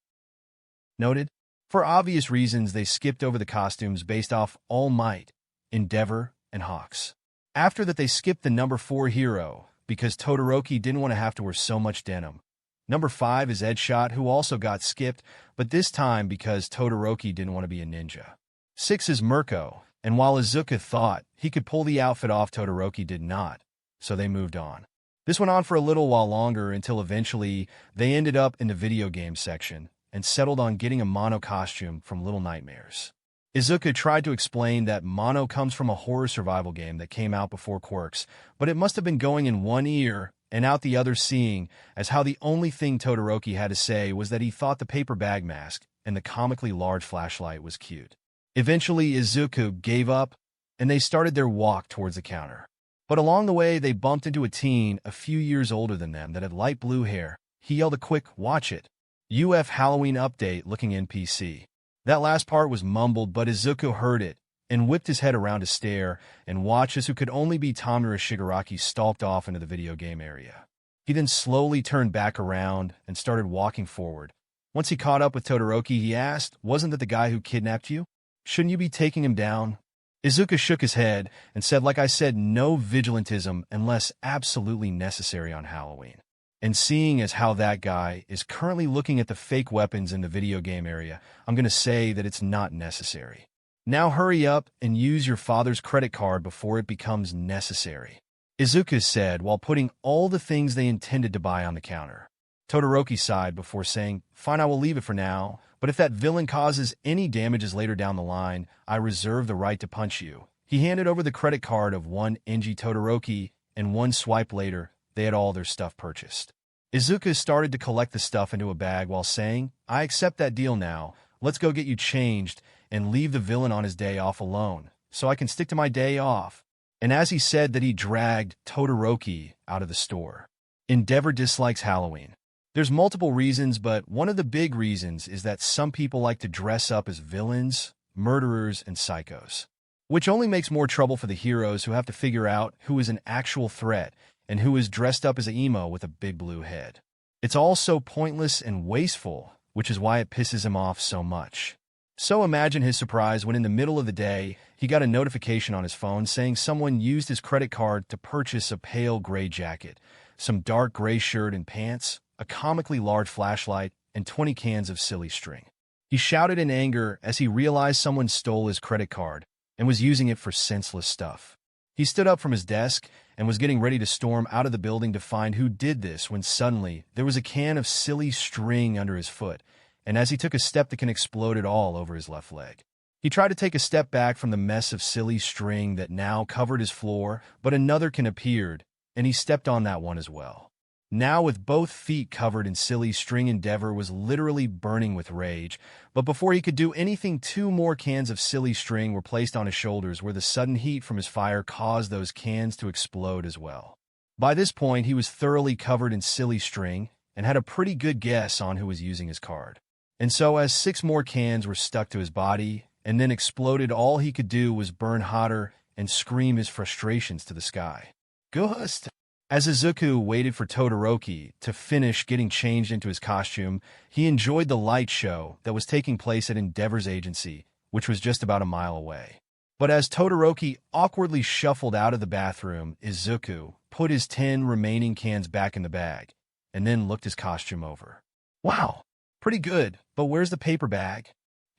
Noted? For obvious reasons, they skipped over the costumes based off All Might, Endeavor, and Hawks. After that, they skipped the number 4 hero because Todoroki didn't want to have to wear so much denim. Number 5 is Edshot, who also got skipped, but this time because Todoroki didn't want to be a ninja. 6 is Mirko, and while Izuku thought he could pull the outfit off, Todoroki did not, so they moved on. This went on for a little while longer until eventually they ended up in the video game section and settled on getting a Mono costume from Little Nightmares. Izuku tried to explain that Mono comes from a horror survival game that came out before Quirks, but it must have been going in one ear and out the other, seeing as how the only thing Todoroki had to say was that he thought the paper bag mask and the comically large flashlight was cute. Eventually, Izuku gave up, and they started their walk towards the counter. But along the way, they bumped into a teen a few years older than them that had light blue hair. He yelled a quick, "Watch it! UF Halloween update looking NPC." That last part was mumbled, but Izuku heard it and whipped his head around to stare and watch as who could only be Tamura Shigaraki stalked off into the video game area. He then slowly turned back around and started walking forward. Once he caught up with Todoroki, he asked, "Wasn't that the guy who kidnapped you? Shouldn't you be taking him down?" Izuku shook his head and said, "Like I said, no vigilantism unless absolutely necessary on Halloween. And seeing as how that guy is currently looking at the fake weapons in the video game area, I'm going to say that it's not necessary. Now hurry up and use your father's credit card before it becomes necessary," Izuku said while putting all the things they intended to buy on the counter. Todoroki sighed before saying, "Fine, I will leave it for now. But if that villain causes any damages later down the line, I reserve the right to punch you." He handed over the credit card of one Enji Todoroki, and one swipe later, they had all their stuff purchased. Izuku started to collect the stuff into a bag while saying, "I accept that deal now. Let's go get you changed and leave the villain on his day off alone, so I can stick to my day off." And as he said that, he dragged Todoroki out of the store. Endeavor dislikes Halloween. There's multiple reasons, but one of the big reasons is that some people like to dress up as villains, murderers, and psychos, which only makes more trouble for the heroes who have to figure out who is an actual threat and who is dressed up as an emo with a big blue head. It's all so pointless and wasteful, which is why it pisses him off so much. So imagine his surprise when in the middle of the day, he got a notification on his phone saying someone used his credit card to purchase a pale gray jacket, some dark gray shirt and pants, a comically large flashlight, and 20 cans of silly string. He shouted in anger as he realized someone stole his credit card and was using it for senseless stuff. He stood up from his desk and was getting ready to storm out of the building to find who did this when suddenly there was a can of silly string under his foot, and as he took a step, the can exploded all over his left leg. He tried to take a step back from the mess of silly string that now covered his floor, but another can appeared, and he stepped on that one as well. Now, with both feet covered in silly string, Endeavor was literally burning with rage, but before he could do anything, 2 more cans of silly string were placed on his shoulders, where the sudden heat from his fire caused those cans to explode as well. By this point, he was thoroughly covered in silly string and had a pretty good guess on who was using his card. And so, as 6 more cans were stuck to his body and then exploded, all he could do was burn hotter and scream his frustrations to the sky. Ghost! As Izuku waited for Todoroki to finish getting changed into his costume, he enjoyed the light show that was taking place at Endeavor's agency, which was just about a mile away. But as Todoroki awkwardly shuffled out of the bathroom, Izuku put his 10 remaining cans back in the bag, and then looked his costume over. "Wow, pretty good, but where's the paper bag?"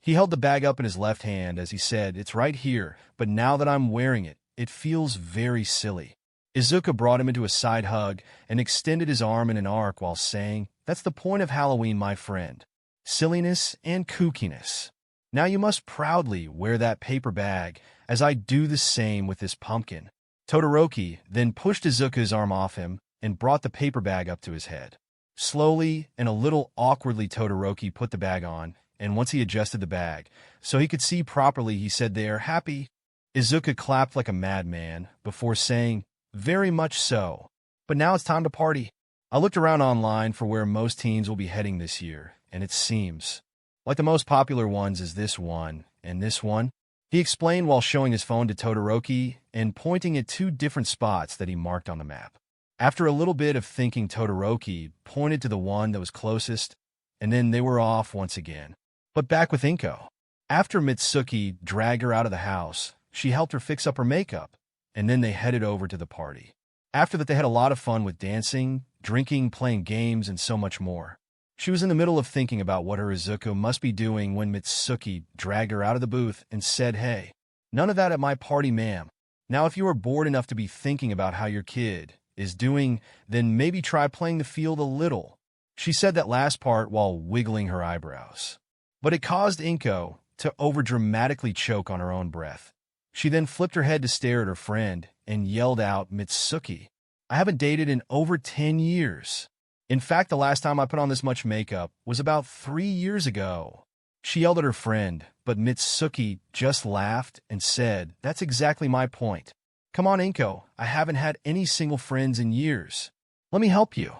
He held the bag up in his left hand as he said, "It's right here, but now that I'm wearing it, it feels very silly." Izuku brought him into a side hug and extended his arm in an arc while saying, "That's the point of Halloween, my friend. Silliness and kookiness. Now you must proudly wear that paper bag, as I do the same with this pumpkin." Todoroki then pushed Izuku's arm off him and brought the paper bag up to his head. Slowly and a little awkwardly, Todoroki put the bag on, and once he adjusted the bag so he could see properly, he said, "They are happy." Izuku clapped like a madman before saying, "Very much so. But now it's time to party." I looked around online for where most teens will be heading this year, and it seems like the most popular ones is this one and this one. He explained while showing his phone to Todoroki and pointing at 2 different spots that he marked on the map. After a little bit of thinking, Todoroki pointed to the one that was closest, and then they were off once again. But back with Inko. After Mitsuki dragged her out of the house, she helped her fix up her makeup, and then they headed over to the party. After that, they had a lot of fun with dancing, drinking, playing games, and so much more. She was in the middle of thinking about what her Izuku must be doing when Mitsuki dragged her out of the booth and said, "Hey, none of that at my party, ma'am. Now, if you are bored enough to be thinking about how your kid is doing, then maybe try playing the field a little." She said that last part while wiggling her eyebrows. But it caused Inko to overdramatically choke on her own breath. She then flipped her head to stare at her friend and yelled out, "Mitsuki, I haven't dated in over 10 years. In fact, the last time I put on this much makeup was about 3 years ago." She yelled at her friend, but Mitsuki just laughed and said, "That's exactly my point. Come on, Inko, I haven't had any single friends in years. Let me help you."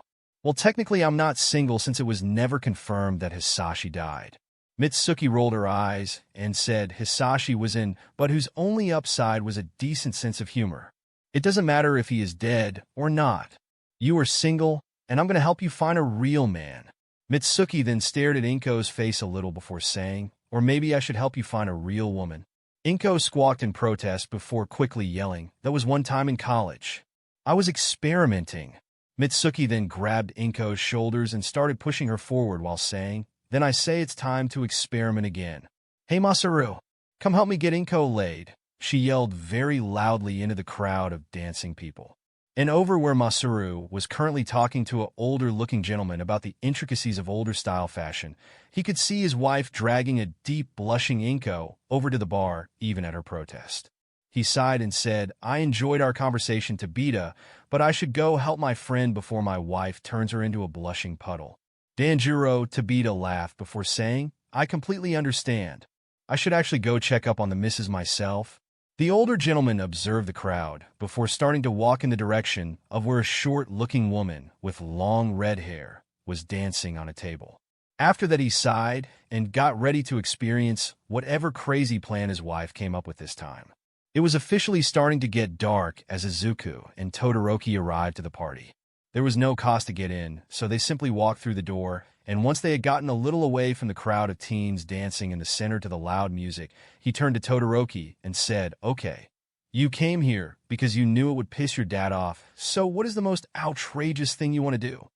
"Well, technically I'm not single since it was never confirmed that Hisashi died." Mitsuki rolled her eyes and said Hisashi was in, but whose only upside was a decent sense of humor. "It doesn't matter if he is dead or not. You are single, and I'm going to help you find a real man." Mitsuki then stared at Inko's face a little before saying, "Or maybe I should help you find a real woman." Inko squawked in protest before quickly yelling, "That was one time in college. I was experimenting." Mitsuki then grabbed Inko's shoulders and started pushing her forward while saying, "Then I say it's time to experiment again. Hey Masaru, come help me get Inko laid." She yelled very loudly into the crowd of dancing people. And over where Masaru was currently talking to an older-looking gentleman about the intricacies of older-style fashion, he could see his wife dragging a deep, blushing Inko over to the bar, even at her protest. He sighed and said, "I enjoyed our conversation, Tabita, but I should go help my friend before my wife turns her into a blushing puddle." Danjuro Tabita laughed before saying, "I completely understand. I should actually go check up on the missus myself." The older gentleman observed the crowd before starting to walk in the direction of where a short-looking woman with long red hair was dancing on a table. After that, he sighed and got ready to experience whatever crazy plan his wife came up with this time. It was officially starting to get dark as Izuku and Todoroki arrived to the party. There was no cost to get in, so they simply walked through the door, and once they had gotten a little away from the crowd of teens dancing in the center to the loud music, he turned to Todoroki and said, "Okay, you came here because you knew it would piss your dad off, so what is the most outrageous thing you want to do?"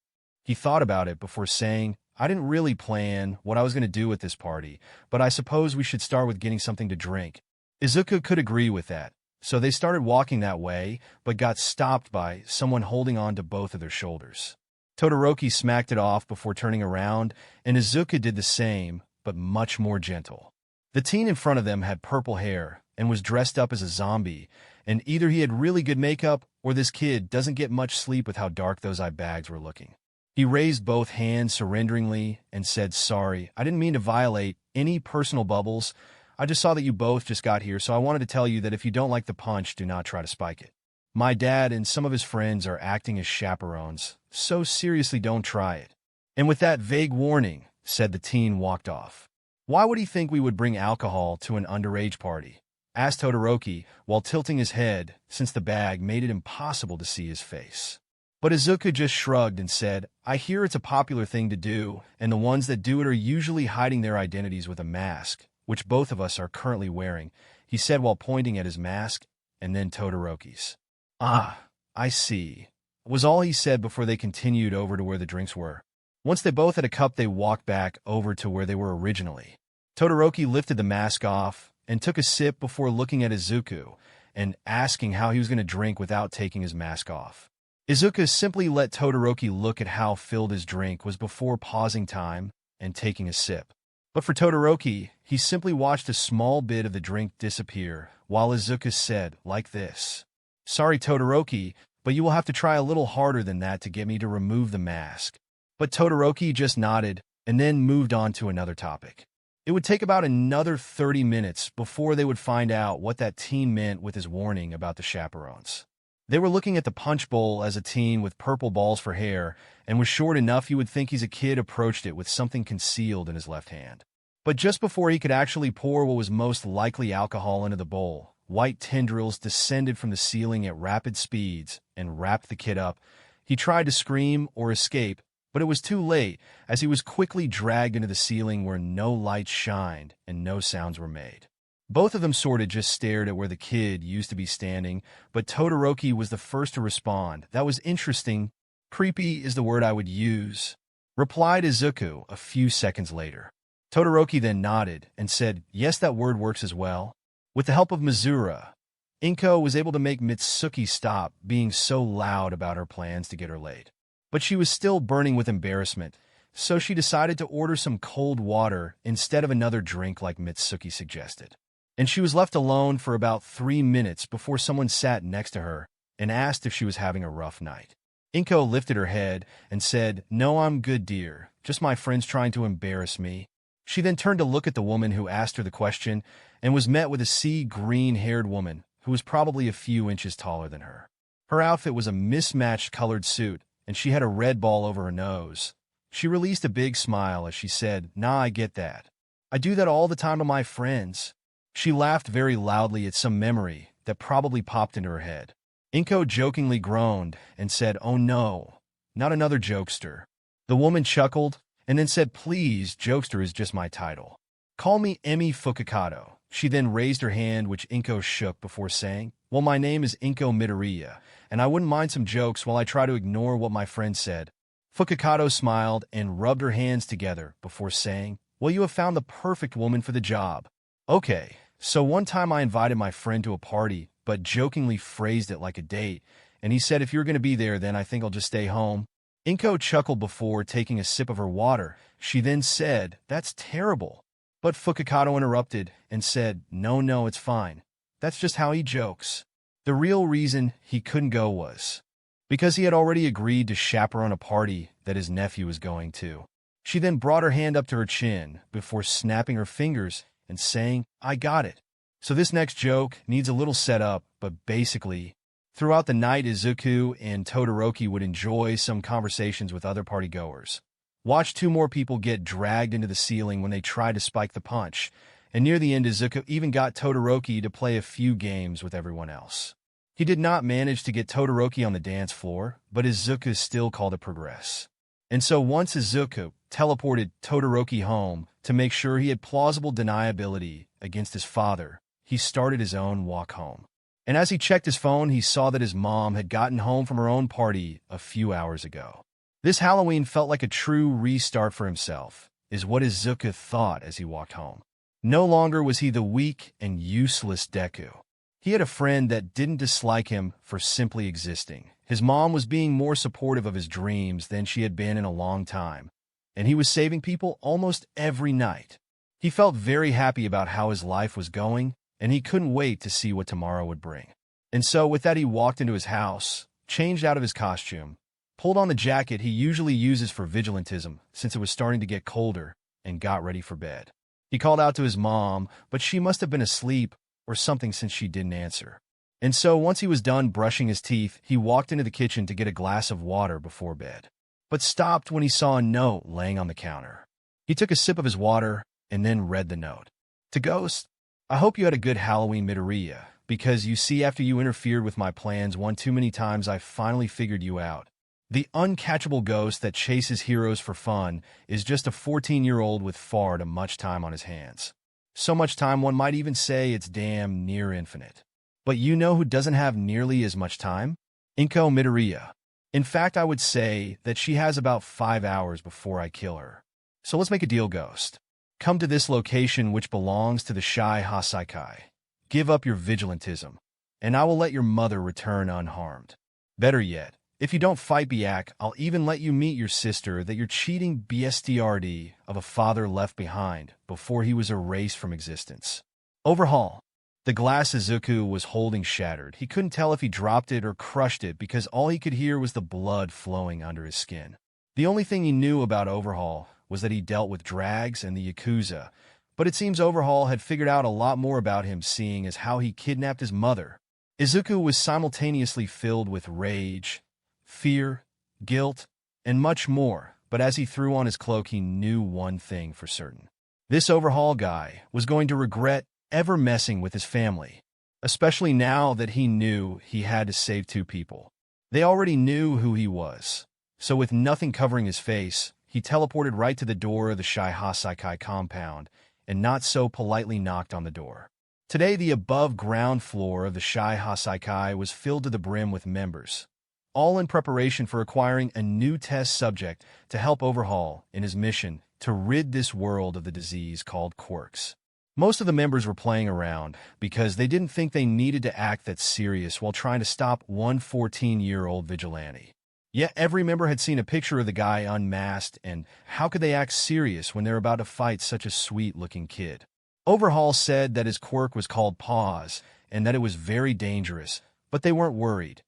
He thought about it before saying, "I didn't really plan what I was going to do at this party, but I suppose we should start with getting something to drink." Izuku could agree with that. So they started walking that way, but got stopped by someone holding on to both of their shoulders. Todoroki smacked it off before turning around, and Izuku did the same, but much more gentle. The teen in front of them had purple hair and was dressed up as a zombie, and either he had really good makeup or this kid doesn't get much sleep with how dark those eye bags were looking. He raised both hands surrenderingly and said, "Sorry, I didn't mean to violate any personal bubbles. I just saw that you both just got here, so I wanted to tell you that if you don't like the punch, do not try to spike it. My dad and some of his friends are acting as chaperones, so seriously don't try it." And with that vague warning, said the teen walked off. "Why would he think we would bring alcohol to an underage party?" asked Todoroki while tilting his head since the bag made it impossible to see his face. But Izuku just shrugged and said, "I hear it's a popular thing to do, and the ones that do it are usually hiding their identities with a mask, which both of us are currently wearing," he said while pointing at his mask, and then Todoroki's. "Ah, I see," was all he said before they continued over to where the drinks were. Once they both had a cup, they walked back over to where they were originally. Todoroki lifted the mask off and took a sip before looking at Izuku and asking how he was going to drink without taking his mask off. Izuku simply let Todoroki look at how filled his drink was before pausing time and taking a sip. But for Todoroki, he simply watched a small bit of the drink disappear, while Izuku said, like this, "Sorry, Todoroki, but you will have to try a little harder than that to get me to remove the mask." But Todoroki just nodded and then moved on to another topic. It would take about another 30 minutes before they would find out what that teen meant with his warning about the chaperones. They were looking at the punch bowl as a teen with purple balls for hair and was short enough you would think he's a kid approached it with something concealed in his left hand. But just before he could actually pour what was most likely alcohol into the bowl, white tendrils descended from the ceiling at rapid speeds and wrapped the kid up. He tried to scream or escape, but it was too late as he was quickly dragged into the ceiling where no lights shined and no sounds were made. Both of them sorta just stared at where the kid used to be standing, but Todoroki was the first to respond. "That was interesting. Creepy is the word I would use," replied Izuku a few seconds later. Todoroki then nodded and said, "Yes, that word works as well." With the help of Mizura, Inko was able to make Mitsuki stop being so loud about her plans to get her laid. But she was still burning with embarrassment, so she decided to order some cold water instead of another drink like Mitsuki suggested. And she was left alone for about 3 minutes before someone sat next to her and asked if she was having a rough night. Inko lifted her head and said, "No, I'm good, dear. Just my friends trying to embarrass me." She then turned to look at the woman who asked her the question and was met with a sea-green-haired woman who was probably a few inches taller than her. Her outfit was a mismatched colored suit, and she had a red ball over her nose. She released a big smile as she said, "Nah, I get that. I do that all the time to my friends." She laughed very loudly at some memory that probably popped into her head. Inko jokingly groaned and said, "Oh no, not another jokester." The woman chuckled and then said, "Please, jokester is just my title. Call me Emi Fukakato." She then raised her hand, which Inko shook before saying, "Well, my name is Inko Midoriya, and I wouldn't mind some jokes while I try to ignore what my friend said." Fukakato smiled and rubbed her hands together before saying, "Well, you have found the perfect woman for the job." Okay, so one time I invited my friend to a party, but jokingly phrased it like a date, and he said, "If you're going to be there, then I think I'll just stay home." Inko chuckled before taking a sip of her water. She then said, "That's terrible." But Fukakato interrupted and said, No, it's fine. That's just how he jokes." The real reason he couldn't go was because he had already agreed to chaperone a party that his nephew was going to. She then brought her hand up to her chin before snapping her fingers and saying, "I got it." So this next joke needs a little setup, but basically, throughout the night, Izuku and Todoroki would enjoy some conversations with other partygoers. Watch 2 more people get dragged into the ceiling when they tried to spike the punch, and near the end, Izuku even got Todoroki to play a few games with everyone else. He did not manage to get Todoroki on the dance floor, but Izuku still called it progress. And so once Izuku teleported Todoroki home to make sure he had plausible deniability against his father, he started his own walk home. And as he checked his phone, he saw that his mom had gotten home from her own party a few hours ago. This Halloween felt like a true restart for himself, is what Izuku thought as he walked home. No longer was he the weak and useless Deku. He had a friend that didn't dislike him for simply existing. His mom was being more supportive of his dreams than she had been in a long time, and he was saving people almost every night. He felt very happy about how his life was going, and he couldn't wait to see what tomorrow would bring. And so with that, he walked into his house, changed out of his costume, pulled on the jacket he usually uses for vigilantism since it was starting to get colder, and got ready for bed. He called out to his mom, but she must have been asleep or something since she didn't answer. And so once he was done brushing his teeth, he walked into the kitchen to get a glass of water before bed, but stopped when he saw a note laying on the counter. He took a sip of his water and then read the note. To Ghost, "I hope you had a good Halloween, Midoriya, because you see, after you interfered with my plans one too many times, I finally figured you out. The uncatchable ghost that chases heroes for fun is just a 14-year-old with far too much time on his hands. So much time one might even say it's damn near infinite. But you know who doesn't have nearly as much time? Inko Midoriya. In fact, I would say that she has about 5 hours before I kill her. So let's make a deal, Ghost. Come to this location which belongs to the Shai Hasaikai. Give up your vigilantism, and I will let your mother return unharmed. Better yet, if you don't fight Biak, I'll even let you meet your sister that you're cheating BSTRD of a father left behind before he was erased from existence." Overhaul. The glass Izuku was holding shattered. He couldn't tell if he dropped it or crushed it because all he could hear was the blood flowing under his skin. The only thing he knew about Overhaul was that he dealt with drags and the Yakuza, but it seems Overhaul had figured out a lot more about him, seeing as how he kidnapped his mother. Izuku was simultaneously filled with rage, fear, guilt, and much more, but as he threw on his cloak, he knew one thing for certain. This Overhaul guy was going to regret ever messing with his family, especially now that he knew he had to save 2 people. They already knew who he was, so with nothing covering his face, he teleported right to the door of the Shai Hasaikai compound and not so politely knocked on the door. Today, the above ground floor of the Shai Hasaikai was filled to the brim with members, all in preparation for acquiring a new test subject to help Overhaul in his mission to rid this world of the disease called quirks. Most of the members were playing around because they didn't think they needed to act that serious while trying to stop one 14-year-old vigilante. Yet every member had seen a picture of the guy unmasked, and how could they act serious when they're about to fight such a sweet-looking kid? Overhaul said that his quirk was called Pause and that it was very dangerous, but they weren't worried.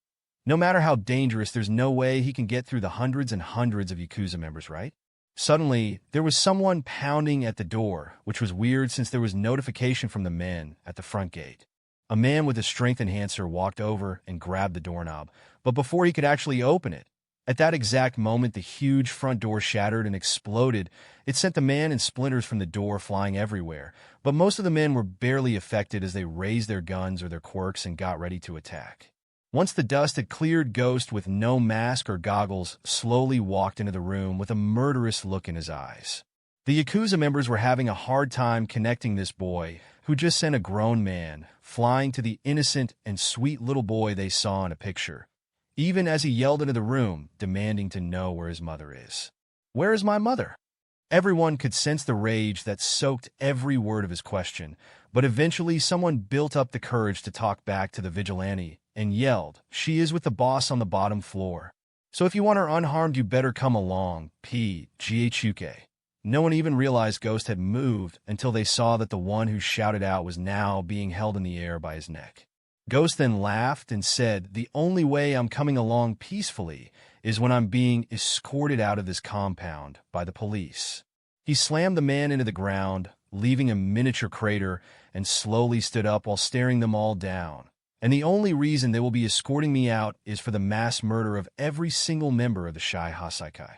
No matter how dangerous, there's no way he can get through the hundreds and hundreds of Yakuza members, right? Suddenly, there was someone pounding at the door, which was weird since there was notification from the men at the front gate. A man with a strength enhancer walked over and grabbed the doorknob, but before he could actually open it, at that exact moment, the huge front door shattered and exploded. It sent the man and splinters from the door flying everywhere, but most of the men were barely affected as they raised their guns or their quirks and got ready to attack. Once the dust had cleared, Ghost, with no mask or goggles, slowly walked into the room with a murderous look in his eyes. The Yakuza members were having a hard time connecting this boy, who just sent a grown man, flying to the innocent and sweet little boy they saw in a picture, even as he yelled into the room, demanding to know where his mother is. "Where is my mother?" Everyone could sense the rage that soaked every word of his question, but eventually someone built up the courage to talk back to the vigilante and yelled, "She is with the boss on the bottom floor. So if you want her unharmed, you better come along, P.G.H.U.K." No one even realized Ghost had moved until they saw that the one who shouted out was now being held in the air by his neck. Ghost then laughed and said, "The only way I'm coming along peacefully is when I'm being escorted out of this compound by the police." He slammed the man into the ground, leaving a miniature crater, and slowly stood up while staring them all down. "And the only reason they will be escorting me out is for the mass murder of every single member of the Shai Hasaikai."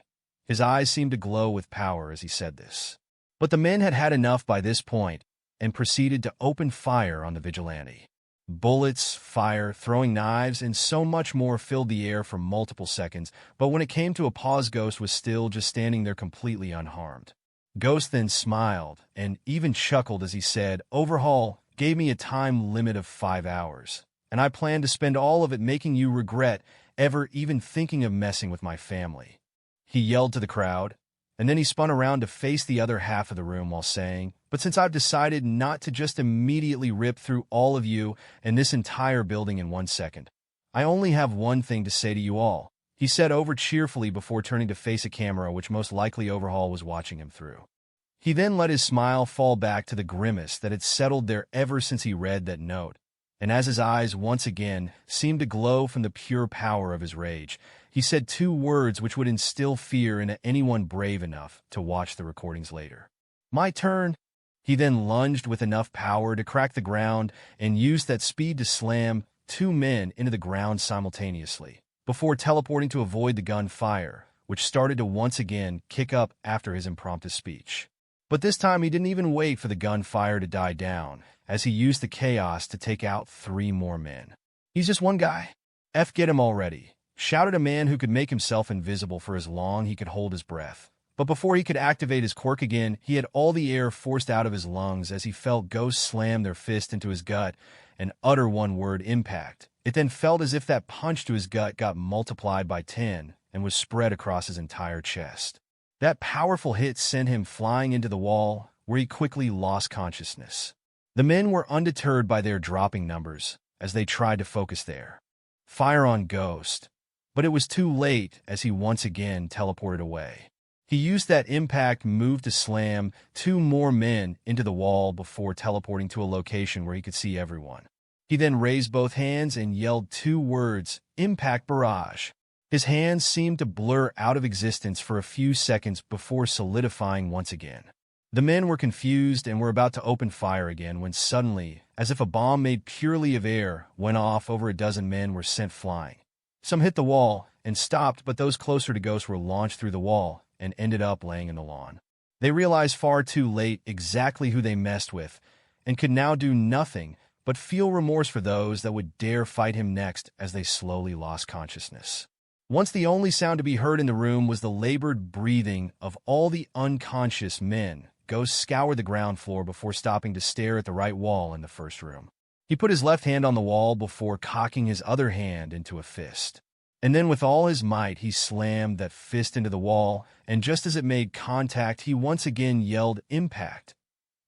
His eyes seemed to glow with power as he said this. But the men had had enough by this point and proceeded to open fire on the vigilante. Bullets, fire, throwing knives, and so much more filled the air for multiple seconds, but when it came to a pause, Ghost was still just standing there completely unharmed. Ghost then smiled and even chuckled as he said, "Overhaul gave me a time limit of 5 hours, and I plan to spend all of it making you regret ever even thinking of messing with my family." He yelled to the crowd, and then he spun around to face the other half of the room while saying, "But since I've decided not to just immediately rip through all of you and this entire building in 1 second, I only have one thing to say to you all," he said over cheerfully before turning to face a camera which most likely Overhaul was watching him through. He then let his smile fall back to the grimace that had settled there ever since he read that note, and as his eyes once again seemed to glow from the pure power of his rage, he said 2 words which would instill fear into anyone brave enough to watch the recordings later. "My turn." He then lunged with enough power to crack the ground and used that speed to slam 2 men into the ground simultaneously, before teleporting to avoid the gunfire, which started to once again kick up after his impromptu speech. But this time he didn't even wait for the gunfire to die down, as he used the chaos to take out 3 more men. "He's just one guy. Get him already," shouted a man who could make himself invisible for as long he could hold his breath. But before he could activate his quirk again, he had all the air forced out of his lungs as he felt Ghost slam their fist into his gut and utter one word, "impact." It then felt as if that punch to his gut got multiplied by 10 and was spread across his entire chest. That powerful hit sent him flying into the wall, where he quickly lost consciousness. The men were undeterred by their dropping numbers as they tried to focus their fire on Ghost, but it was too late as he once again teleported away. He used that impact move to slam 2 more men into the wall before teleporting to a location where he could see everyone. He then raised both hands and yelled 2 words, "Impact Barrage." His hands seemed to blur out of existence for a few seconds before solidifying once again. The men were confused and were about to open fire again when suddenly, as if a bomb made purely of air went off, over a dozen men were sent flying. Some hit the wall and stopped, but those closer to Ghost were launched through the wall and ended up laying in the lawn. They realized far too late exactly who they messed with and could now do nothing but feel remorse for those that would dare fight him next as they slowly lost consciousness. Once the only sound to be heard in the room was the labored breathing of all the unconscious men Ghost scoured the ground floor before stopping to stare at the right wall in the first room. He put his left hand on the wall before cocking his other hand into a fist. And then with all his might, he slammed that fist into the wall, and just as it made contact, he once again yelled, "Impact!"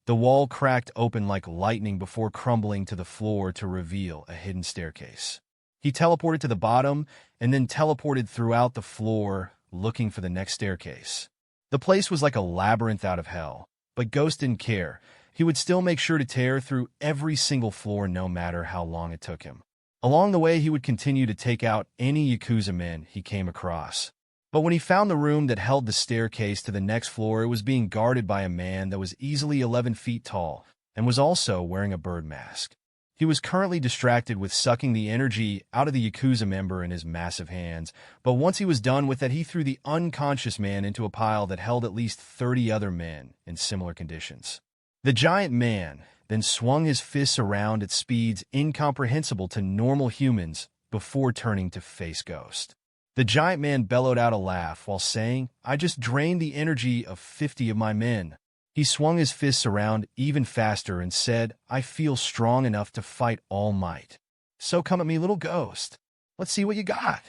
The wall cracked open like lightning before crumbling to the floor to reveal a hidden staircase. He teleported to the bottom and then teleported throughout the floor, looking for the next staircase. The place was like a labyrinth out of hell, but Ghost didn't care. He would still make sure to tear through every single floor no matter how long it took him. Along the way, he would continue to take out any Yakuza men he came across. But when he found the room that held the staircase to the next floor, it was being guarded by a man that was easily 11 feet tall and was also wearing a bird mask. He was currently distracted with sucking the energy out of the Yakuza member in his massive hands, but once he was done with that, he threw the unconscious man into a pile that held at least 30 other men in similar conditions. The giant man then swung his fists around at speeds incomprehensible to normal humans before turning to face Ghost. The giant man bellowed out a laugh while saying, "I just drained the energy of 50 of my men." He swung his fists around even faster and said, "I feel strong enough to fight All Might. So come at me, little Ghost. Let's see what you got."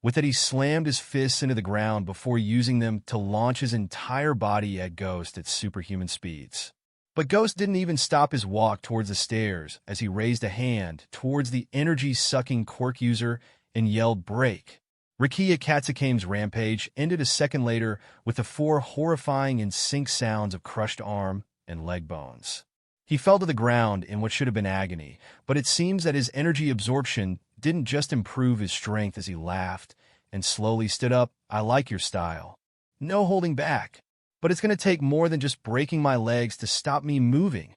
With it, he slammed his fists into the ground before using them to launch his entire body at Ghost at superhuman speeds. But Ghost didn't even stop his walk towards the stairs as he raised a hand towards the energy-sucking quirk user and yelled, "Break." Rikiya Katsukame's rampage ended a second later with the 4 horrifying in sync sounds of crushed arm and leg bones. He fell to the ground in what should have been agony, but it seems that his energy absorption didn't just improve his strength as he laughed and slowly stood up. "I like your style. No holding back. But it's going to take more than just breaking my legs to stop me moving."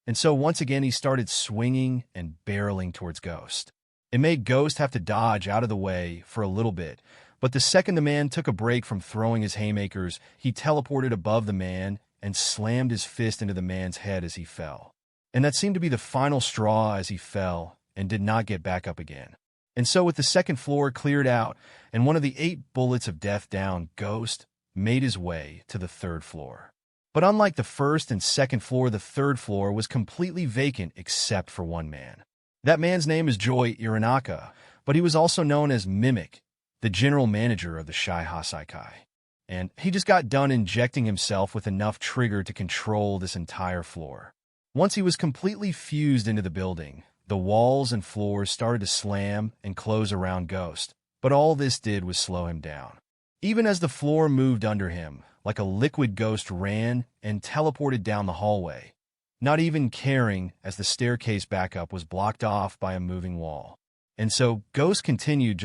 And so once again he started swinging and barreling towards Ghost. It made Ghost have to dodge out of the way for a little bit, but the second the man took a break from throwing his haymakers, he teleported above the man and slammed his fist into the man's head as he fell. And that seemed to be the final straw as he fell and did not get back up again. And so with the second floor cleared out and one of the 8 bullets of death down, Ghost made his way to the 3rd floor. But unlike the 1st and 2nd floor, the 3rd floor was completely vacant except for one man. That man's name is Joy Iranaka, but he was also known as Mimic, the general manager of the Shai Hasaikai. And he just got done injecting himself with enough trigger to control this entire floor. Once he was completely fused into the building, the walls and floors started to slam and close around Ghost, but all this did was slow him down. Even as the floor moved under him, like a liquid, Ghost ran and teleported down the hallway, not even caring as the staircase backup was blocked off by a moving wall. And so Ghost continued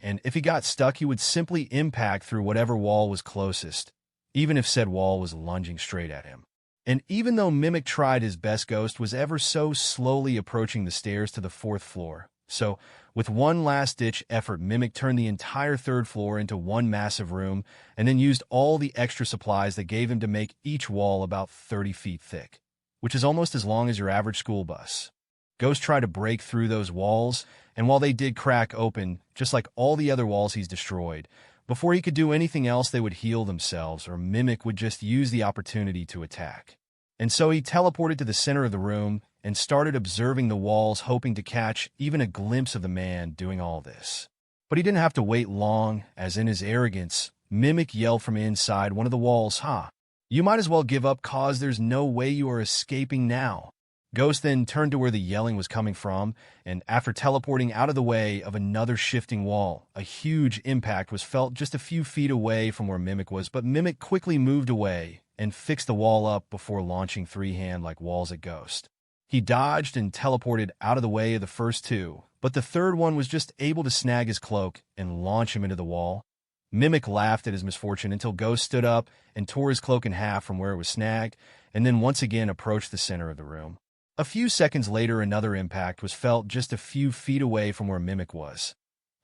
and if he got stuck, he would simply impact through whatever wall was closest, even if said wall was lunging straight at him. And even though Mimic tried his best, Ghost was ever so slowly approaching the stairs to the 4th floor. So, with one last-ditch effort, Mimic turned the entire 3rd floor into one massive room and then used all the extra supplies that gave him to make each wall about 30 feet thick, which is almost as long as your average school bus. Ghost tried to break through those walls, and while they did crack open, just like all the other walls he's destroyed, before he could do anything else, they would heal themselves, or Mimic would just use the opportunity to attack. And so he teleported to the center of the room and started observing the walls, hoping to catch even a glimpse of the man doing all this. But he didn't have to wait long, as in his arrogance, Mimic yelled from inside one of the walls, "Ha! You might as well give up, cause there's no way you are escaping now." Ghost then turned to where the yelling was coming from, and after teleporting out of the way of another shifting wall, a huge impact was felt just a few feet away from where Mimic was, but Mimic quickly moved away and fixed the wall up before launching 3-hand-like walls at Ghost. He dodged and teleported out of the way of the first 2, but the 3rd one was just able to snag his cloak and launch him into the wall. Mimic laughed at his misfortune until Ghost stood up and tore his cloak in half from where it was snagged, and then once again approached the center of the room. A few seconds later, another impact was felt just a few feet away from where Mimic was.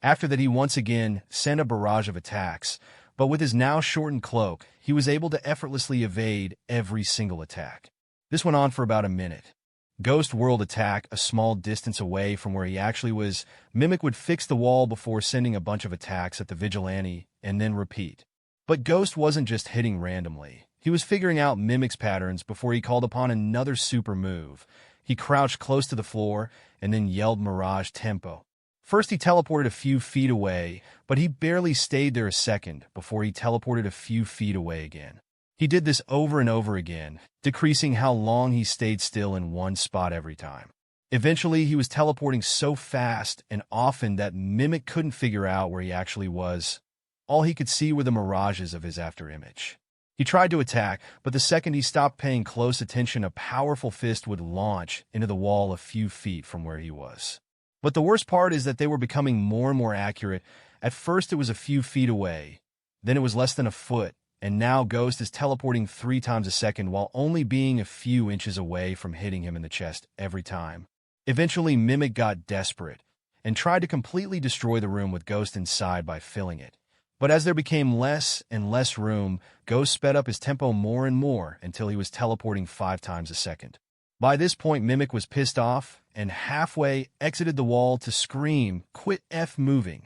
After that, he once again sent a barrage of attacks, but with his now shortened cloak, he was able to effortlessly evade every single attack. This went on for about a minute. Ghost whirled attack a small distance away from where he actually was. Mimic would fix the wall before sending a bunch of attacks at the vigilante and then repeat. But Ghost wasn't just hitting randomly. He was figuring out Mimic's patterns before he called upon another super move. He crouched close to the floor and then yelled Mirage Tempo. First he teleported a few feet away, but he barely stayed there a second before he teleported a few feet away again. He did this over and over again, decreasing how long he stayed still in one spot every time. Eventually, he was teleporting so fast and often that Mimic couldn't figure out where he actually was. All he could see were the mirages of his afterimage. He tried to attack, but the second he stopped paying close attention, a powerful fist would launch into the wall a few feet from where he was. But the worst part is that they were becoming more and more accurate. At first it was a few feet away, then it was less than a foot, and now Ghost is teleporting 3 times a second while only being a few inches away from hitting him in the chest every time. Eventually, Mimic got desperate and tried to completely destroy the room with Ghost inside by filling it. But as there became less and less room, Ghost sped up his tempo more and more until he was teleporting 5 times a second. By this point, Mimic was pissed off and halfway exited the wall to scream, "Quit F moving,"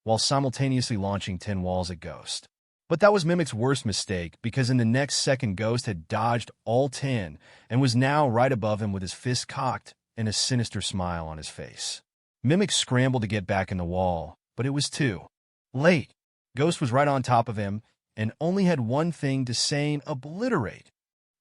while simultaneously launching 10 walls at Ghost. But that was Mimic's worst mistake, because in the next second Ghost had dodged all 10 and was now right above him with his fist cocked and a sinister smile on his face. Mimic scrambled to get back in the wall, but it was too late. Ghost was right on top of him and only had one thing to say: obliterate.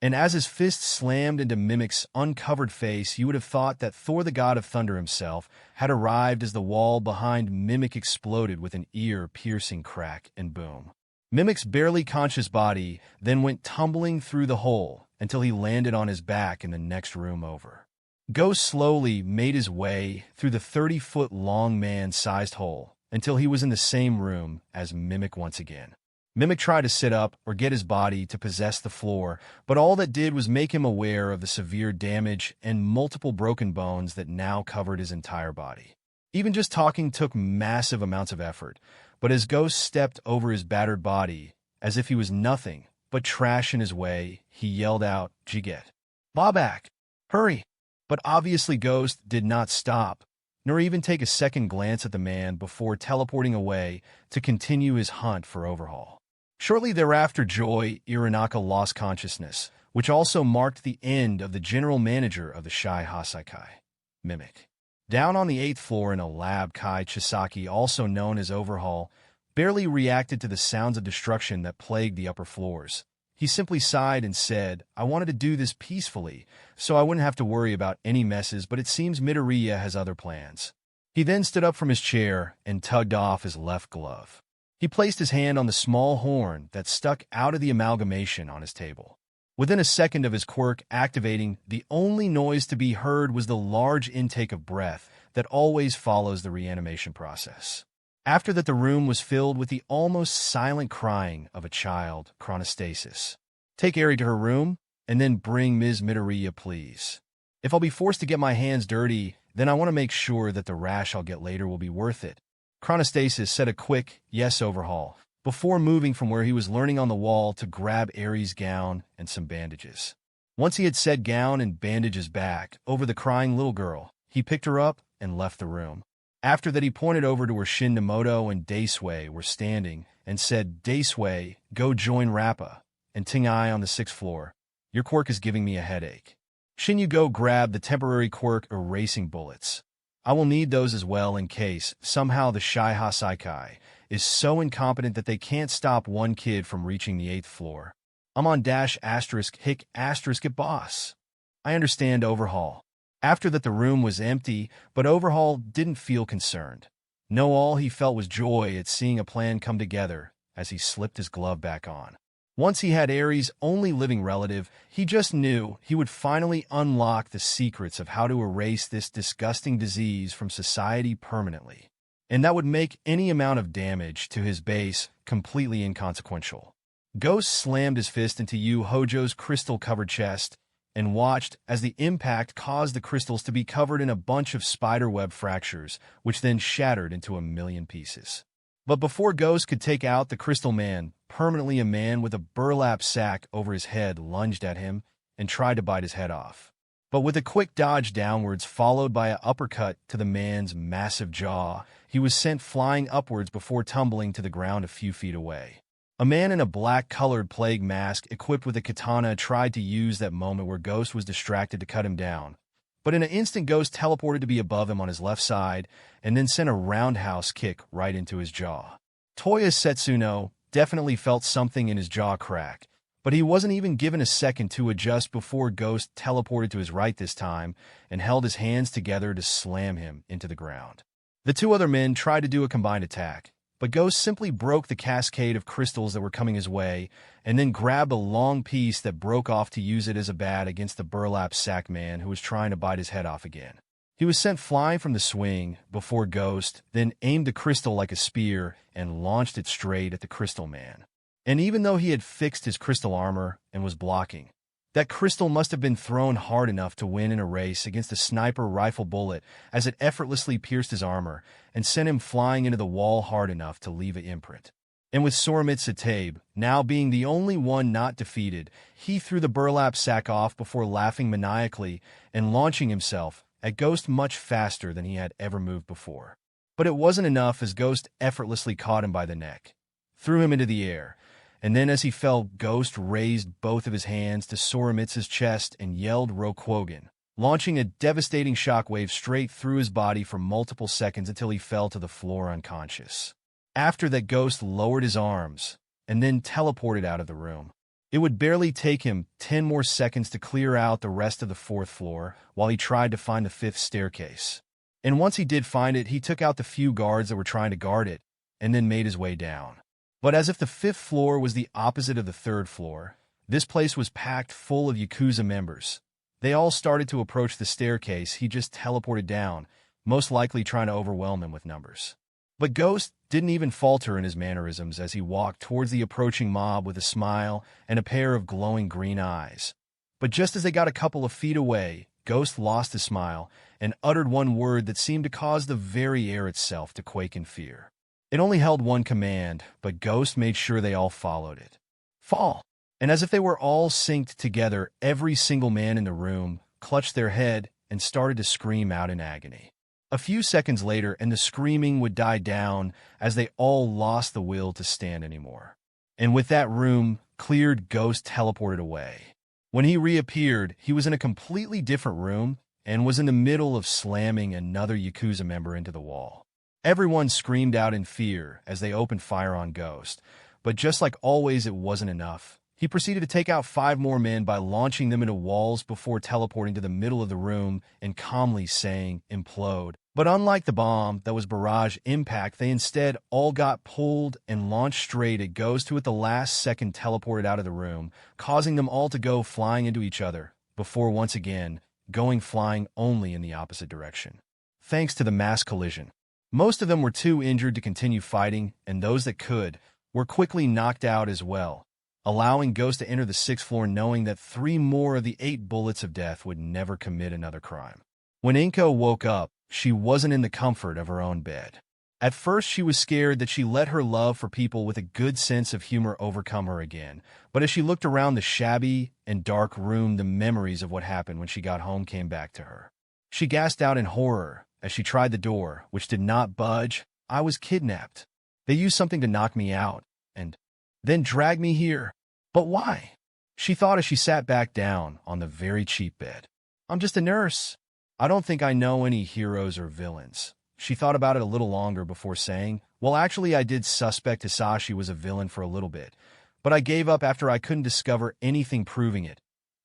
And as his fist slammed into Mimic's uncovered face, you would have thought that Thor the God of Thunder himself had arrived as the wall behind Mimic exploded with an ear-piercing crack and boom. Mimic's barely conscious body then went tumbling through the hole until he landed on his back in the next room over. Ghost slowly made his way through the 30-foot-long man-sized hole until he was in the same room as Mimic once again. Mimic tried to sit up or get his body to possess the floor, but all that did was make him aware of the severe damage and multiple broken bones that now covered his entire body. Even just talking took massive amounts of effort, but as Ghost stepped over his battered body, as if he was nothing but trash in his way, he yelled out, "Jiget. Bobak, hurry!" But obviously Ghost did not stop, nor even take a second glance at the man before teleporting away to continue his hunt for Overhaul. Shortly thereafter, Joy Iranaka lost consciousness, which also marked the end of the general manager of the Shai Hasaikai, Mimic. Down on the 8th floor in a lab, Kai Chisaki, also known as Overhaul, barely reacted to the sounds of destruction that plagued the upper floors. He simply sighed and said, "I wanted to do this peacefully, so I wouldn't have to worry about any messes, but it seems Midoriya has other plans." He then stood up from his chair and tugged off his left glove. He placed his hand on the small horn that stuck out of the amalgamation on his table. Within a second of his quirk activating, the only noise to be heard was the large intake of breath that always follows the reanimation process. After that, the room was filled with the almost silent crying of a child, chronostasis. "Take Eri to her room, and then bring Ms. Midoriya, please. If I'll be forced to get my hands dirty, then I want to make sure that the rash I'll get later will be worth it." Chronostasis said a quick, "Yes, Overhaul," before moving from where he was leaning on the wall to grab Eri's gown and some bandages. Once he had set gown and bandages back over the crying little girl, he picked her up and left the room. After that, he pointed over to where Shin Nemoto and Daisui were standing and said, "Daisui, go join Rapa, and Ting-ai on the 6th floor. Your quirk is giving me a headache. Shin, you go grab the temporary quirk erasing bullets. I will need those as well in case somehow the Shai Hasaikai is so incompetent that they can't stop one kid from reaching the 8th floor. I'm on **hic** at boss." "I understand, Overhaul." After that, the room was empty, but Overhaul didn't feel concerned. No, all he felt was joy at seeing a plan come together as he slipped his glove back on. Once he had Eri's only living relative, he just knew he would finally unlock the secrets of how to erase this disgusting disease from society permanently. And that would make any amount of damage to his base completely inconsequential. Ghost slammed his fist into Yu Hojo's crystal-covered chest and watched as the impact caused the crystals to be covered in a bunch of spiderweb fractures, which then shattered into a million pieces. But before Ghost could take out the Crystal Man, permanently a man with a burlap sack over his head lunged at him and tried to bite his head off. But with a quick dodge downwards followed by an uppercut to the man's massive jaw, he was sent flying upwards before tumbling to the ground a few feet away. A man in a black-colored plague mask equipped with a katana tried to use that moment where Ghost was distracted to cut him down. But in an instant, Ghost teleported to be above him on his left side and then sent a roundhouse kick right into his jaw. Toya Setsuno definitely felt something in his jaw crack, but he wasn't even given a second to adjust before Ghost teleported to his right this time and held his hands together to slam him into the ground. The two other men tried to do a combined attack, but Ghost simply broke the cascade of crystals that were coming his way and then grabbed a long piece that broke off to use it as a bat against the burlap sack man who was trying to bite his head off again. He was sent flying from the swing before Ghost then aimed the crystal like a spear and launched it straight at the crystal man. And even though he had fixed his crystal armor and was blocking, that crystal must have been thrown hard enough to win in a race against a sniper rifle bullet as it effortlessly pierced his armor and sent him flying into the wall hard enough to leave an imprint. And with Soromitsu Tabe now being the only one not defeated, he threw the burlap sack off before laughing maniacally and launching himself at Ghost much faster than he had ever moved before. But it wasn't enough as Ghost effortlessly caught him by the neck, threw him into the air, and then as he fell, Ghost raised both of his hands to Soromitsu's chest and yelled Rokwogen, launching a devastating shockwave straight through his body for multiple seconds until he fell to the floor unconscious. After that, Ghost lowered his arms and then teleported out of the room. It would barely take him 10 more seconds to clear out the rest of the 4th floor while he tried to find the 5th staircase. And once he did find it, he took out the few guards that were trying to guard it and then made his way down. But as if the 5th floor was the opposite of the 3rd floor, this place was packed full of Yakuza members. They all started to approach the staircase he just teleported down, most likely trying to overwhelm him with numbers. But Ghost didn't even falter in his mannerisms as he walked towards the approaching mob with a smile and a pair of glowing green eyes. But just as they got a couple of feet away, Ghost lost his smile and uttered one word that seemed to cause the very air itself to quake in fear. It only held one command, but Ghost made sure they all followed it. Fall! And as if they were all synced together, every single man in the room clutched their head and started to scream out in agony. A few seconds later, and the screaming would die down as they all lost the will to stand anymore. And with that room cleared, Ghost teleported away. When he reappeared, he was in a completely different room and was in the middle of slamming another Yakuza member into the wall. Everyone screamed out in fear as they opened fire on Ghost, but just like always, it wasn't enough. He proceeded to take out 5 more men by launching them into walls before teleporting to the middle of the room and calmly saying, "Implode." But unlike the bomb that was barrage impact, they instead all got pulled and launched straight at Ghost, who at the last second teleported out of the room, causing them all to go flying into each other, before once again going flying only in the opposite direction. Thanks to the mass collision, most of them were too injured to continue fighting, and those that could were quickly knocked out as well, allowing Ghost to enter the 6th floor knowing that 3 more of the 8 bullets of death would never commit another crime. When Inko woke up, she wasn't in the comfort of her own bed. At first, she was scared that she let her love for people with a good sense of humor overcome her again, but as she looked around the shabby and dark room, the memories of what happened when she got home came back to her. She gasped out in horror as she tried the door, which did not budge. I was kidnapped. They used something to knock me out, and then drag me here. But why? She thought as she sat back down on the very cheap bed. I'm just a nurse. I don't think I know any heroes or villains. She thought about it a little longer before saying, well, actually, I did suspect Hisashi was a villain for a little bit, but I gave up after I couldn't discover anything proving it.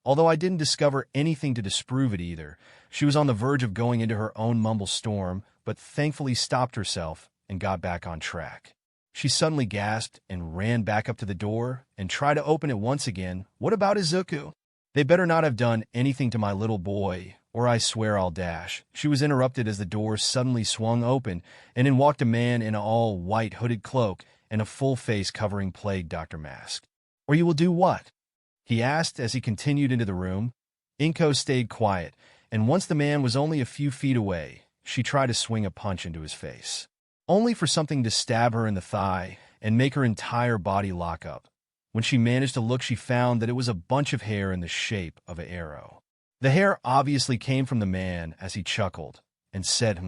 Although I didn't discover anything to disprove it either. She was on the verge of going into her own mumble storm, but thankfully stopped herself and got back on track. She suddenly gasped and ran back up to the door and tried to open it once again. What about Izuku? They better not have done anything to my little boy, or I swear I'll dash. She was interrupted as the door suddenly swung open, and in walked a man in an all-white hooded cloak and a full face covering plague doctor mask. Or you will do what? He asked as he continued into the room. Inko stayed quiet, and once the man was only a few feet away, she tried to swing a punch into his face, only for something to stab her in the thigh and make her entire body lock up. When she managed to look, she found that it was a bunch of hair in the shape of an arrow. The hair obviously came from the man as he chuckled and said,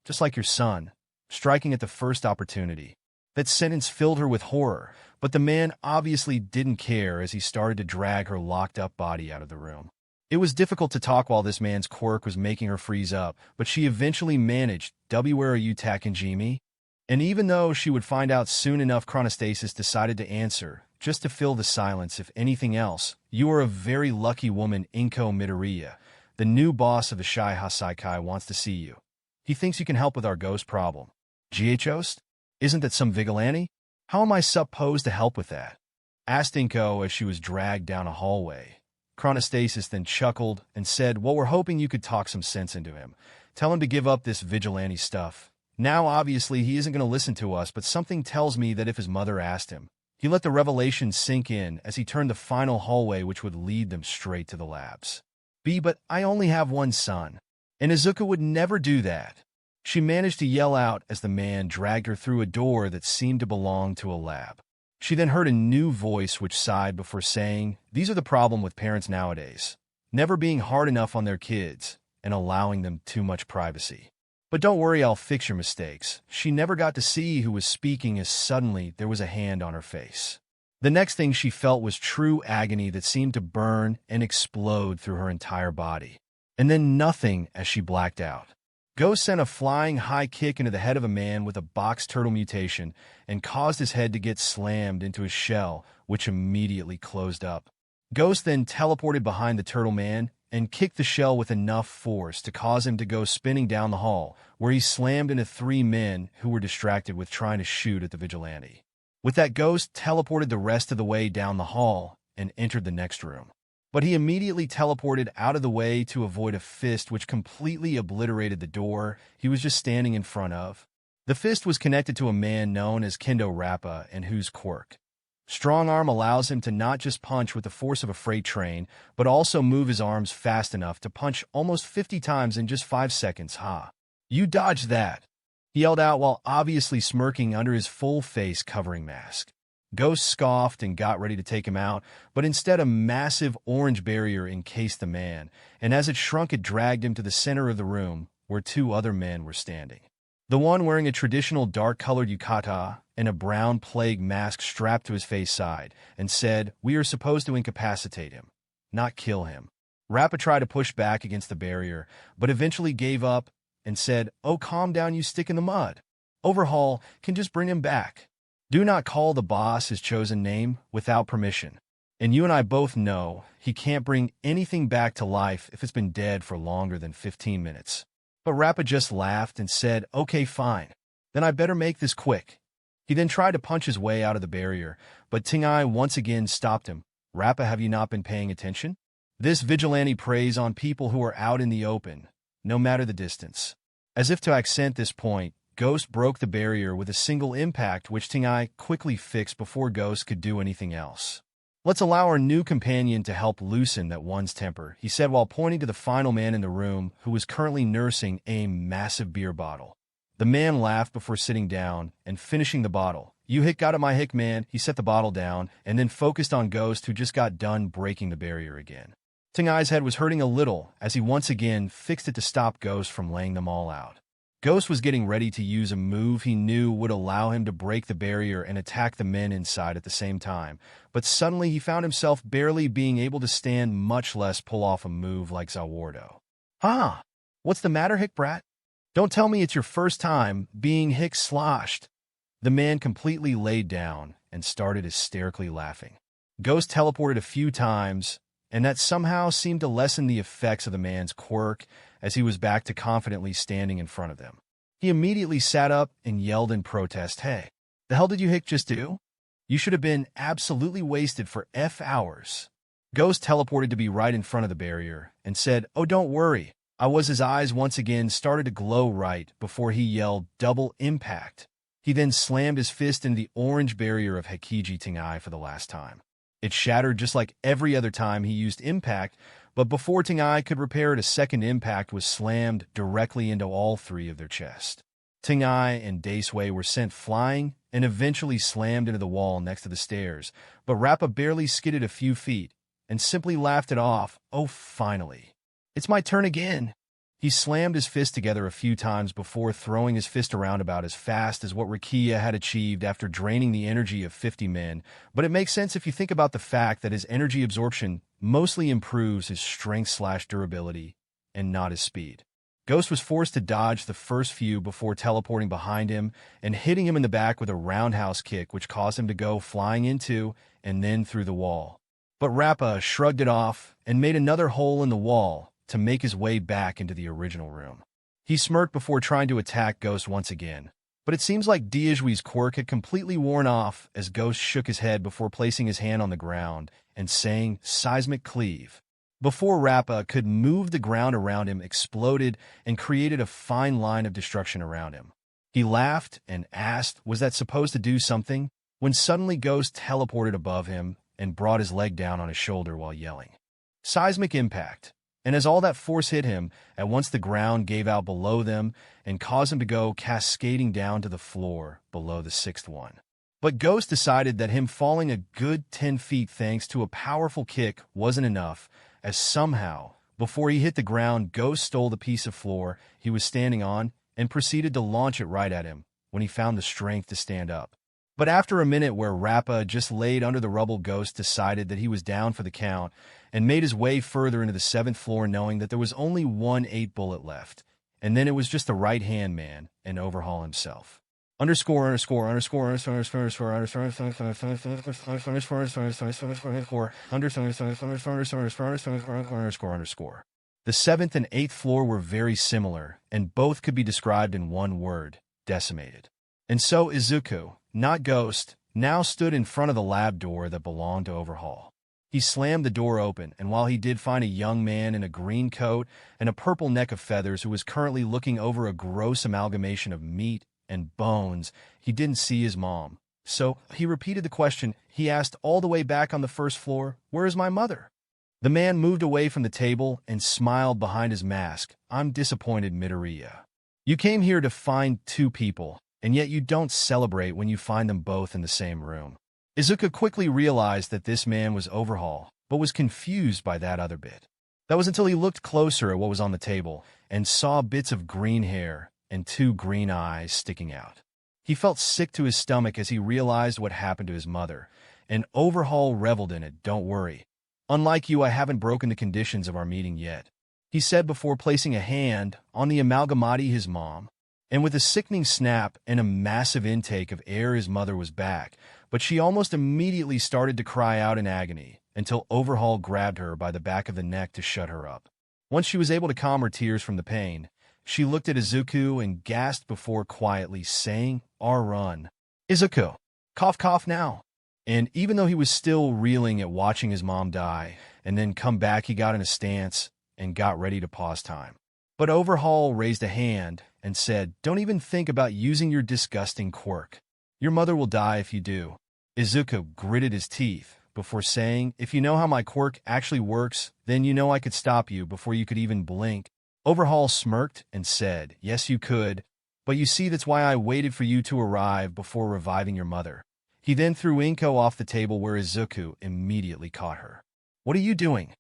just like your son, striking at the first opportunity. That sentence filled her with horror, but the man obviously didn't care as he started to drag her locked-up body out of the room. It was difficult to talk while this man's quirk was making her freeze up, but she eventually managed, "Where are you, Takanjimi?" And even though she would find out soon enough, Chronostasis decided to answer, just to fill the silence if anything else. "You are a very lucky woman, Inko Midoriya. The new boss of the Shai Hasaikai wants to see you. He thinks you can help with our ghost problem." "Ghost? Isn't that some vigilante? How am I supposed to help with that?" asked Inko as she was dragged down a hallway. Chronostasis then chuckled and said, "Well, we're hoping you could talk some sense into him. Tell him to give up this vigilante stuff. Now, obviously, he isn't going to listen to us, but something tells me that if his mother asked him." He let the revelation sink in as he turned the final hallway which would lead them straight to the labs. But I only have one son, and Izuku would never do that," she managed to yell out as the man dragged her through a door that seemed to belong to a lab. She then heard a new voice which sighed before saying, "These are the problem with parents nowadays, never being hard enough on their kids and allowing them too much privacy. But don't worry, I'll fix your mistakes." She never got to see who was speaking as suddenly there was a hand on her face. The next thing she felt was true agony that seemed to burn and explode through her entire body. And then nothing as she blacked out. Ghost sent a flying high kick into the head of a man with a box turtle mutation and caused his head to get slammed into his shell, which immediately closed up. Ghost then teleported behind the turtle man and kicked the shell with enough force to cause him to go spinning down the hall, where he slammed into 3 men who were distracted with trying to shoot at the vigilante. With that, Ghost teleported the rest of the way down the hall and entered the next room. But he immediately teleported out of the way to avoid a fist which completely obliterated the door he was just standing in front of. The fist was connected to a man known as Kendo Rapa, and whose quirk, Strong Arm, allows him to not just punch with the force of a freight train, but also move his arms fast enough to punch almost 50 times in just 5 seconds. "Ha! You dodged that!" he yelled out while obviously smirking under his full face covering mask. Ghost scoffed and got ready to take him out, but instead a massive orange barrier encased the man, and as it shrunk it dragged him to the center of the room, where 2 other men were standing. The one wearing a traditional dark-colored yukata and a brown plague mask strapped to his face sighed, and said, "We are supposed to incapacitate him, not kill him." Rapa tried to push back against the barrier, but eventually gave up and said, "Oh, calm down, you stick in the mud. Overhaul can just bring him back. Do not call the boss his chosen name without permission. And you and I both know he can't bring anything back to life if it's been dead for longer than 15 minutes. But Rapa just laughed and said, "Okay, fine. Then I better make this quick." He then tried to punch his way out of the barrier, but Tingai once again stopped him. "Rapa, have you not been paying attention? This vigilante preys on people who are out in the open, no matter the distance." As if to accent this point, Ghost broke the barrier with a single impact, which Tingai quickly fixed before Ghost could do anything else. "Let's allow our new companion to help loosen that one's temper," he said while pointing to the final man in the room who was currently nursing a massive beer bottle. The man laughed before sitting down and finishing the bottle. "You got it, my hick man." He set the bottle down and then focused on Ghost, who just got done breaking the barrier again. Tingai's head was hurting a little as he once again fixed it to stop Ghost from laying them all out. Ghost was getting ready to use a move he knew would allow him to break the barrier and attack the men inside at the same time, but suddenly he found himself barely being able to stand, much less pull off a move like Zawardo. "Huh? What's the matter, hick brat? Don't tell me it's your first time being hick sloshed." The man completely laid down and started hysterically laughing. Ghost teleported a few times, and that somehow seemed to lessen the effects of the man's quirk as he was back to confidently standing in front of them. He immediately sat up and yelled in protest, "Hey, the hell did you hick just do? You should have been absolutely wasted for hours." Ghost teleported to be right in front of the barrier and said, "Oh, don't worry. I was." His eyes once again started to glow right before he yelled, "Double impact." He then slammed his fist in the orange barrier of Hekiji Tingai for the last time. It shattered just like every other time he used impact, but before Tingai could repair it, a second impact was slammed directly into all 3 of their chests. Tingai and Daceway were sent flying and eventually slammed into the wall next to the stairs, but Rapa barely skidded a few feet and simply laughed it off. "Oh, finally. It's my turn again." He slammed his fist together a few times before throwing his fist around about as fast as what Rakia had achieved after draining the energy of 50 men, but it makes sense if you think about the fact that his energy absorption mostly improves his strength/durability and not his speed. Ghost was forced to dodge the first few before teleporting behind him and hitting him in the back with a roundhouse kick, which caused him to go flying into and then through the wall. But Rapa shrugged it off and made another hole in the wall to make his way back into the original room. He smirked before trying to attack Ghost once again, but it seems like Dijui's quirk had completely worn off as Ghost shook his head before placing his hand on the ground and saying, "Seismic Cleave." Before Rapa could move, the ground around him exploded and created a fine line of destruction around him. He laughed and asked, "Was that supposed to do something?" when suddenly Ghost teleported above him and brought his leg down on his shoulder while yelling, "Seismic Impact." And as all that force hit him, at once the ground gave out below them and caused him to go cascading down to the floor below the sixth one. But Ghost decided that him falling a good 10 feet thanks to a powerful kick wasn't enough, as somehow, before he hit the ground, Ghost stole the piece of floor he was standing on and proceeded to launch it right at him when he found the strength to stand up. But after a minute where Rapa just laid under the rubble, Ghost decided that he was down for the count and made his way further into the 7th floor, knowing that there was only one 8-bullet left, and then it was just the right-hand man and Overhaul himself. The 7th and 8th floor were very similar, and both could be described in one word: decimated. And so Izuku, not Ghost, now stood in front of the lab door that belonged to Overhaul. He slammed the door open, and while he did find a young man in a green coat and a purple neck of feathers who was currently looking over a gross amalgamation of meat and bones, he didn't see his mom. So he repeated the question he asked all the way back on the 1st floor, "Where is my mother?" The man moved away from the table and smiled behind his mask. "I'm disappointed, Midoriya. You came here to find 2 people, and yet you don't celebrate when you find them both in the same room." Izuku quickly realized that this man was Overhaul, but was confused by that other bit. That was until he looked closer at what was on the table and saw bits of green hair and 2 green eyes sticking out. He felt sick to his stomach as he realized what happened to his mother, and Overhaul reveled in it. "Don't worry. Unlike you, I haven't broken the conditions of our meeting yet," he said before placing a hand on the amalgamati, his mom. And with a sickening snap and a massive intake of air, his mother was back, but she almost immediately started to cry out in agony until Overhaul grabbed her by the back of the neck to shut her up. Once she was able to calm her tears from the pain, she looked at Izuku and gasped before quietly saying, "Run. Izuku. Cough cough now." And even though he was still reeling at watching his mom die and then come back, he got in a stance and got ready to pause time. But Overhaul raised a hand and said, "Don't even think about using your disgusting quirk. Your mother will die if you do." Izuku gritted his teeth before saying, "If you know how my quirk actually works, then you know I could stop you before you could even blink." Overhaul smirked and said, "Yes, you could, but you see, that's why I waited for you to arrive before reviving your mother." He then threw Inko off the table, where Izuku immediately caught her. "What are you doing?"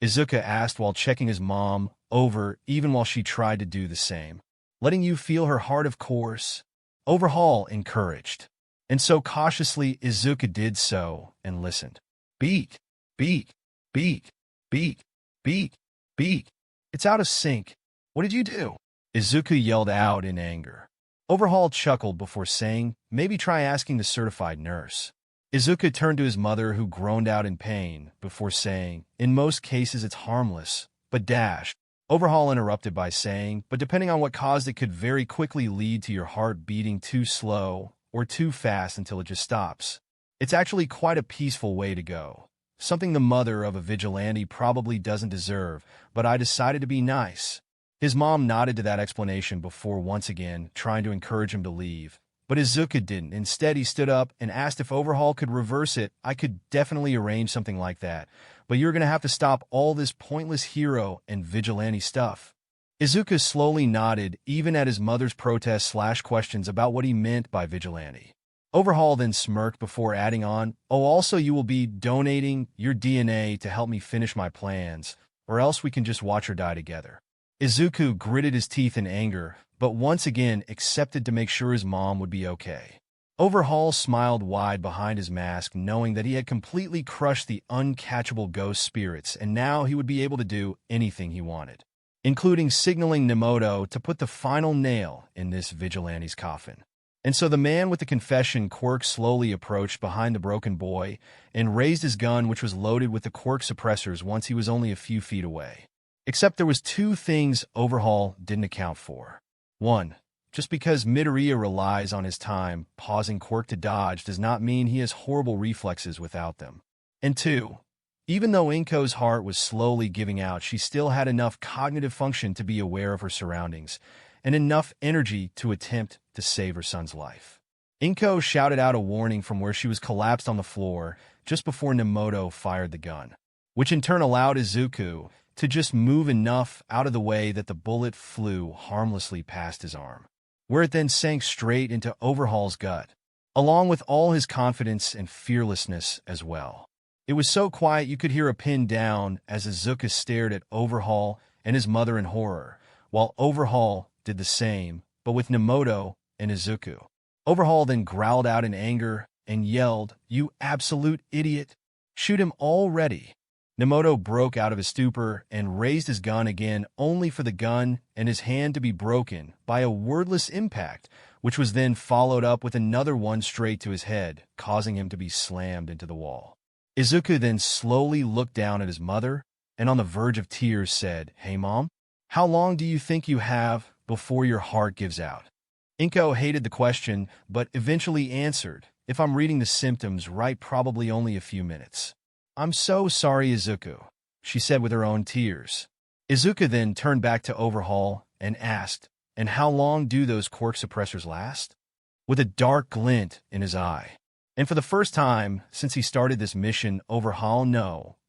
Izuku asked while checking his mom over, even while she tried to do the same. "Letting you feel her heart, of course," Overhaul encouraged. And so cautiously Izuku did so and listened. Beat, beat, beat, beat, beat, beat. "It's out of sync. What did you do?" Izuku yelled out in anger. Overhaul chuckled before saying, "Maybe try asking the certified nurse." Izuku turned to his mother, who groaned out in pain, before saying, "In most cases it's harmless, but dash." Overhaul interrupted by saying, "But depending on what caused it could very quickly lead to your heart beating too slow or too fast until it just stops. It's actually quite a peaceful way to go. Something the mother of a vigilante probably doesn't deserve, but I decided to be nice." His mom nodded to that explanation before once again trying to encourage him to leave. But Izuku didn't. Instead, he stood up and asked if Overhaul could reverse it. "I could definitely arrange something like that, but you're going to have to stop all this pointless hero and vigilante stuff." Izuku slowly nodded, even at his mother's protests/questions about what he meant by vigilante. Overhaul then smirked before adding on, "Oh, also you will be donating your DNA to help me finish my plans, or else we can just watch her die together." Izuku gritted his teeth in anger, but once again accepted to make sure his mom would be okay. Overhaul smiled wide behind his mask, knowing that he had completely crushed the uncatchable ghost spirits, and now he would be able to do anything he wanted, including signaling Nemoto to put the final nail in this vigilante's coffin. And so the man with the confession quirk slowly approached behind the broken boy and raised his gun, which was loaded with the quirk suppressors once he was only a few feet away. Except there was two things Overhaul didn't account for. One, just because Midoriya relies on his time pausing quirk to dodge does not mean he has horrible reflexes without them. And two, even though Inko's heart was slowly giving out, she still had enough cognitive function to be aware of her surroundings, and enough energy to attempt to save her son's life. Inko shouted out a warning from where she was collapsed on the floor just before Nemoto fired the gun, which in turn allowed Izuku to just move enough out of the way that the bullet flew harmlessly past his arm, where it then sank straight into Overhaul's gut, along with all his confidence and fearlessness as well. It was so quiet you could hear a pin down as Izuku stared at Overhaul and his mother in horror, while Overhaul did the same, but with Nemoto and Izuku. Overhaul then growled out in anger and yelled, "You absolute idiot! Shoot him already!" Nemoto broke out of his stupor and raised his gun again, only for the gun and his hand to be broken by a wordless impact, which was then followed up with another one straight to his head, causing him to be slammed into the wall. Izuku then slowly looked down at his mother and on the verge of tears said, "Hey mom, how long do you think you have before your heart gives out?" Inko hated the question, but eventually answered, "If I'm reading the symptoms right, probably only a few minutes." "I'm so sorry, Izuku," she said with her own tears. Izuku then turned back to Overhaul and asked, "And how long do those quirk suppressors last?" With a dark glint in his eye. And for the first time since he started this mission, Overhaul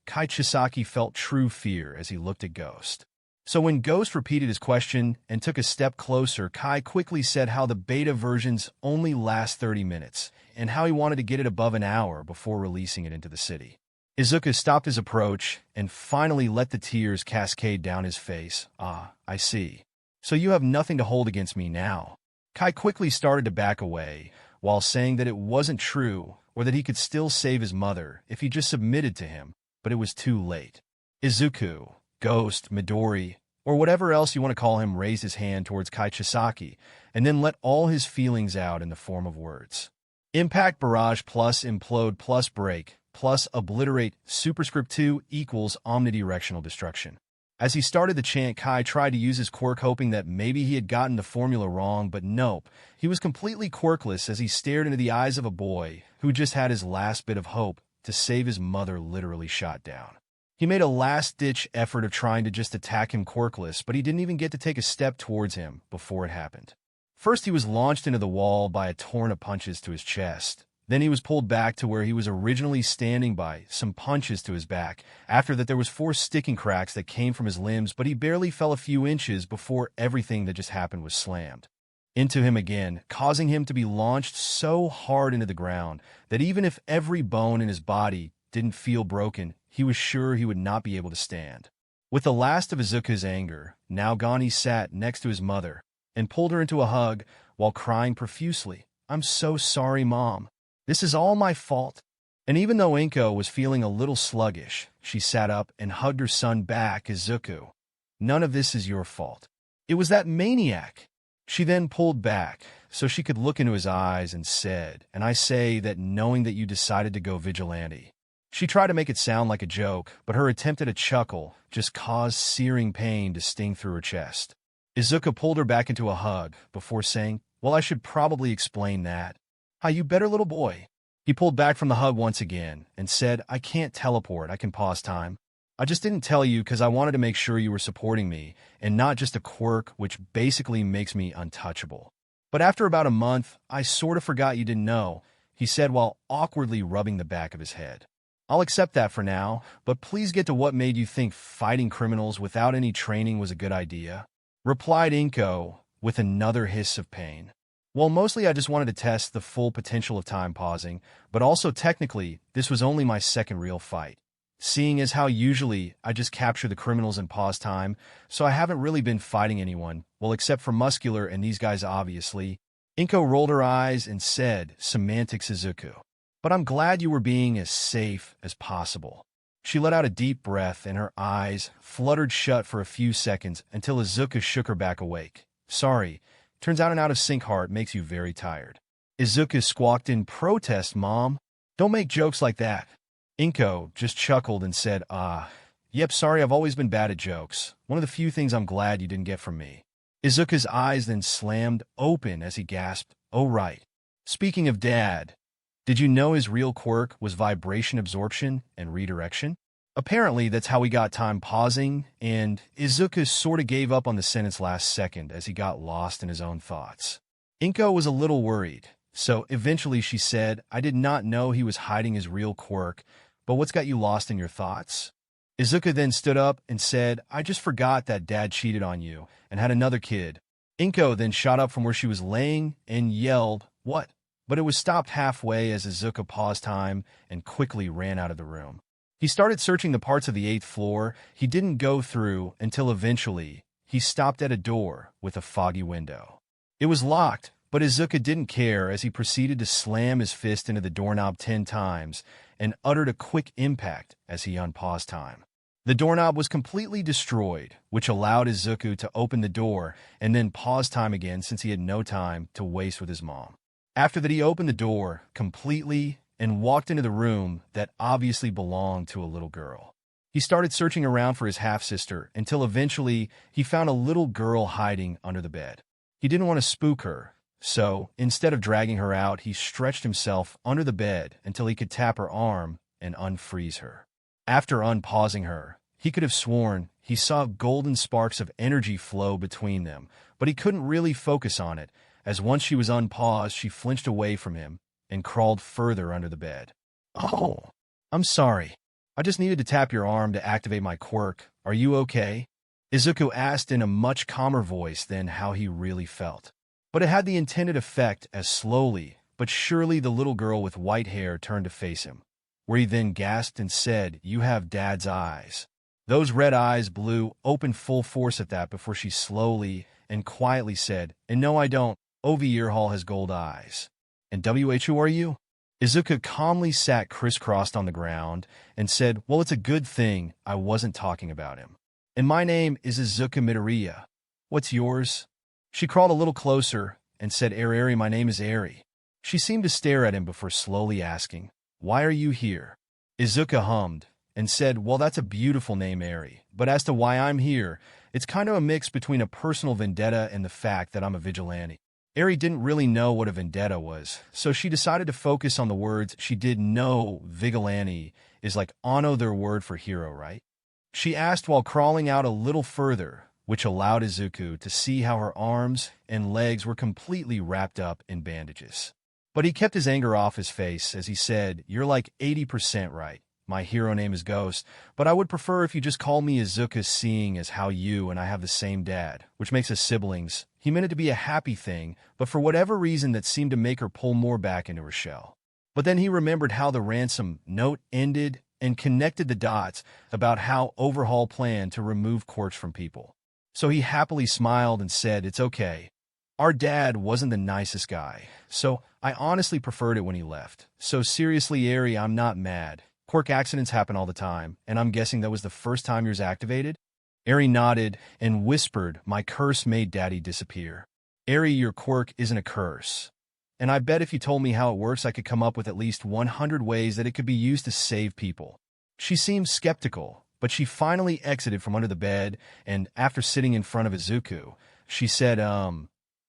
Kai Chisaki felt true fear as he looked at Ghost. So when Ghost repeated his question and took a step closer, Kai quickly said how the beta versions only last 30 minutes, and how he wanted to get it above an hour before releasing it into the city. Izuku stopped his approach and finally let the tears cascade down his face. "Ah, I see. So you have nothing to hold against me now." Kai quickly started to back away, while saying that it wasn't true, or that he could still save his mother if he just submitted to him, but it was too late. Izuku, Ghost, Midori, or whatever else you want to call him, raised his hand towards Kai Chisaki, and then let all his feelings out in the form of words. Impact barrage plus implode plus break plus obliterate superscript 2 equals omnidirectional destruction. As he started the chant, Kai tried to use his quirk, hoping that maybe he had gotten the formula wrong, but nope. He was completely quirkless as he stared into the eyes of a boy who just had his last bit of hope to save his mother literally shot down. He made a last-ditch effort of trying to just attack him quirkless, but he didn't even get to take a step towards him before it happened. First, he was launched into the wall by a torrent of punches to his chest. Then he was pulled back to where he was originally standing by some punches to his back. After that, there was 4 sticking cracks that came from his limbs, but he barely fell a few inches before everything that just happened was slammed into him again, causing him to be launched so hard into the ground that even if every bone in his body didn't feel broken, he was sure he would not be able to stand. With the last of Izuku's anger now gone, he sat next to his mother and pulled her into a hug while crying profusely, "I'm so sorry, Mom. This is all my fault." And even though Inko was feeling a little sluggish, she sat up and hugged her son back. "Izuku, none of this is your fault. It was that maniac." She then pulled back so she could look into his eyes and said, "And I say that knowing that you decided to go vigilante." She tried to make it sound like a joke, but her attempt at a chuckle just caused searing pain to sting through her chest. Izuku pulled her back into a hug before saying, "Well, I should probably explain that. Hi, you better little boy." He pulled back from the hug once again and said, "I can't teleport. I can pause time. I just didn't tell you because I wanted to make sure you were supporting me and not just a quirk which basically makes me untouchable. But after about a month, I sort of forgot you didn't know," he said while awkwardly rubbing the back of his head. "I'll accept that for now, but please get to what made you think fighting criminals without any training was a good idea," replied Inko with another hiss of pain. "Well, mostly I just wanted to test the full potential of time pausing, but also technically, this was only my second real fight. seeing as how usually I just capture the criminals in pause time, so I haven't really been fighting anyone, well except for Muscular and these guys obviously. Inko rolled her eyes and said, "Semantics, Izuku. But I'm glad you were being as safe as possible." She let out a deep breath and her eyes fluttered shut for a few seconds until Izuku shook her back awake. "Sorry, turns out an out-of-sync heart makes you very tired." Izuku squawked in protest, "Mom, don't make jokes like that." Inko just chuckled and said, "Yep, sorry, I've always been bad at jokes. One of the few things I'm glad you didn't get from me." Izuku's eyes then slammed open as he gasped, "Oh right. Speaking of Dad, did you know his real quirk was vibration absorption and redirection?" Apparently, that's how he got time pausing, and Izuku sort of gave up on the sentence last second as he got lost in his own thoughts. Inko was a little worried, so eventually she said, "I did not know he was hiding his real quirk, but what's got you lost in your thoughts?" Izuku then stood up and said, "I just forgot that Dad cheated on you and had another kid." Inko then shot up from where she was laying and yelled, "What?" But it was stopped halfway as Izuku paused time and quickly ran out of the room. He started searching the parts of the 8th floor he didn't go through until eventually he stopped at a door with a foggy window. It was locked, but Izuku didn't care as he proceeded to slam his fist into the doorknob 10 times and uttered a quick impact as he unpaused time. The doorknob was completely destroyed, which allowed Izuku to open the door and then pause time again since he had no time to waste with his mom. After that, he opened the door completely and walked into the room that obviously belonged to a little girl. He started searching around for his half-sister until eventually he found a little girl hiding under the bed. He didn't want to spook her, so instead of dragging her out, he stretched himself under the bed until he could tap her arm and unfreeze her. After unpausing her, he could have sworn he saw golden sparks of energy flow between them, but he couldn't really focus on it, as once she was unpaused, she flinched away from him and crawled further under the bed. "Oh, I'm sorry. I just needed to tap your arm to activate my quirk. Are you okay?" Izuku asked in a much calmer voice than how he really felt. But it had the intended effect as slowly but surely the little girl with white hair turned to face him, where he then gasped and said, "You have Dad's eyes." Those red eyes blew open full force at that before she slowly and quietly said, "And no, I don't. Overhaul has gold eyes." "And who are you?" Izuku calmly sat crisscrossed on the ground and said, "Well, it's a good thing I wasn't talking about him. And my name is Izuku Midoriya. What's yours?" She crawled a little closer and said, "Eri, my name is Eri." She seemed to stare at him before slowly asking, "Why are you here?" Izuku hummed and said, "Well, that's a beautiful name, Eri. But as to why I'm here, it's kind of a mix between a personal vendetta and the fact that I'm a vigilante." Eri didn't really know what a vendetta was, so she decided to focus on the words she did know. Vigilante is like another word for hero, right? She asked while crawling out a little further, which allowed Izuku to see how her arms and legs were completely wrapped up in bandages. But he kept his anger off his face as he said, "You're like 80% right. My hero name is Ghost, but I would prefer if you just call me Izuku, seeing as how you and I have the same dad, which makes us siblings." He meant it to be a happy thing, but for whatever reason that seemed to make her pull more back into her shell. But then he remembered how the ransom note ended and connected the dots about how Overhaul planned to remove quirks from people. So he happily smiled and said, "It's okay. Our dad wasn't the nicest guy, so I honestly preferred it when he left. So seriously, Eri, I'm not mad. Quirk accidents happen all the time, and I'm guessing that was the first time yours activated?" Eri nodded and whispered, "My curse made Daddy disappear." "Eri, your quirk isn't a curse. And I bet if you told me how it works, I could come up with at least 100 ways that it could be used to save people." She seemed skeptical, but she finally exited from under the bed, and after sitting in front of Izuku, she said, "Oh,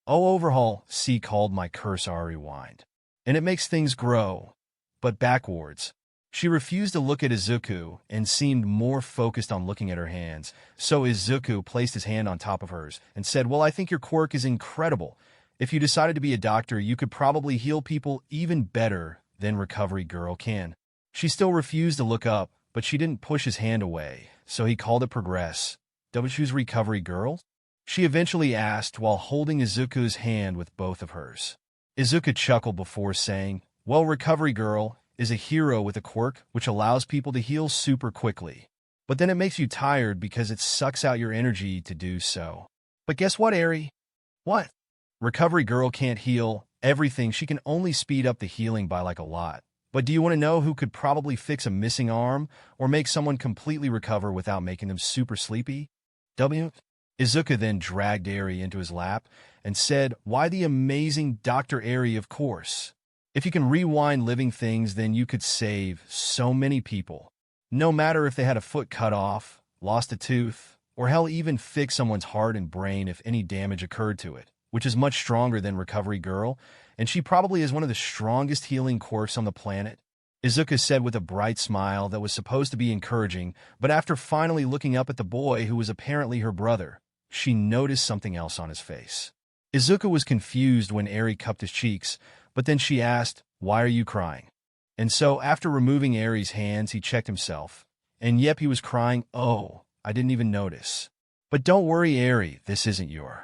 Overhaul, see, called my curse our rewind. And it makes things grow, but backwards." She refused to look at Izuku and seemed more focused on looking at her hands, so Izuku placed his hand on top of hers and said, "Well, I think your quirk is incredible. If you decided to be a doctor, you could probably heal people even better than Recovery Girl can." She still refused to look up, but she didn't push his hand away, so he called it progress. "Who's Recovery Girl?" she eventually asked while holding Izuku's hand with both of hers. Izuku chuckled before saying, "Well, Recovery Girl is a hero with a quirk which allows people to heal super quickly. But then it makes you tired because it sucks out your energy to do so. But guess what, Eri? What? Recovery Girl can't heal everything. She can only speed up the healing by like a lot. But do you want to know who could probably fix a missing arm or make someone completely recover without making them super sleepy? Izuku then dragged Eri into his lap and said, "Why the amazing Dr. Eri, of course. If you can rewind living things, then you could save so many people. No matter if they had a foot cut off, lost a tooth, or hell, even fix someone's heart and brain if any damage occurred to it, which is much stronger than Recovery Girl, and she probably is one of the strongest healing quirks on the planet," Izuku said with a bright smile that was supposed to be encouraging, but after finally looking up at the boy who was apparently her brother, she noticed something else on his face. Izuku was confused when Eri cupped his cheeks, but then she asked, "Why are you crying?" And so, after removing Eri's hands, he checked himself. And yep, he was crying. "Oh, I didn't even notice. But don't worry, Eri, this isn't your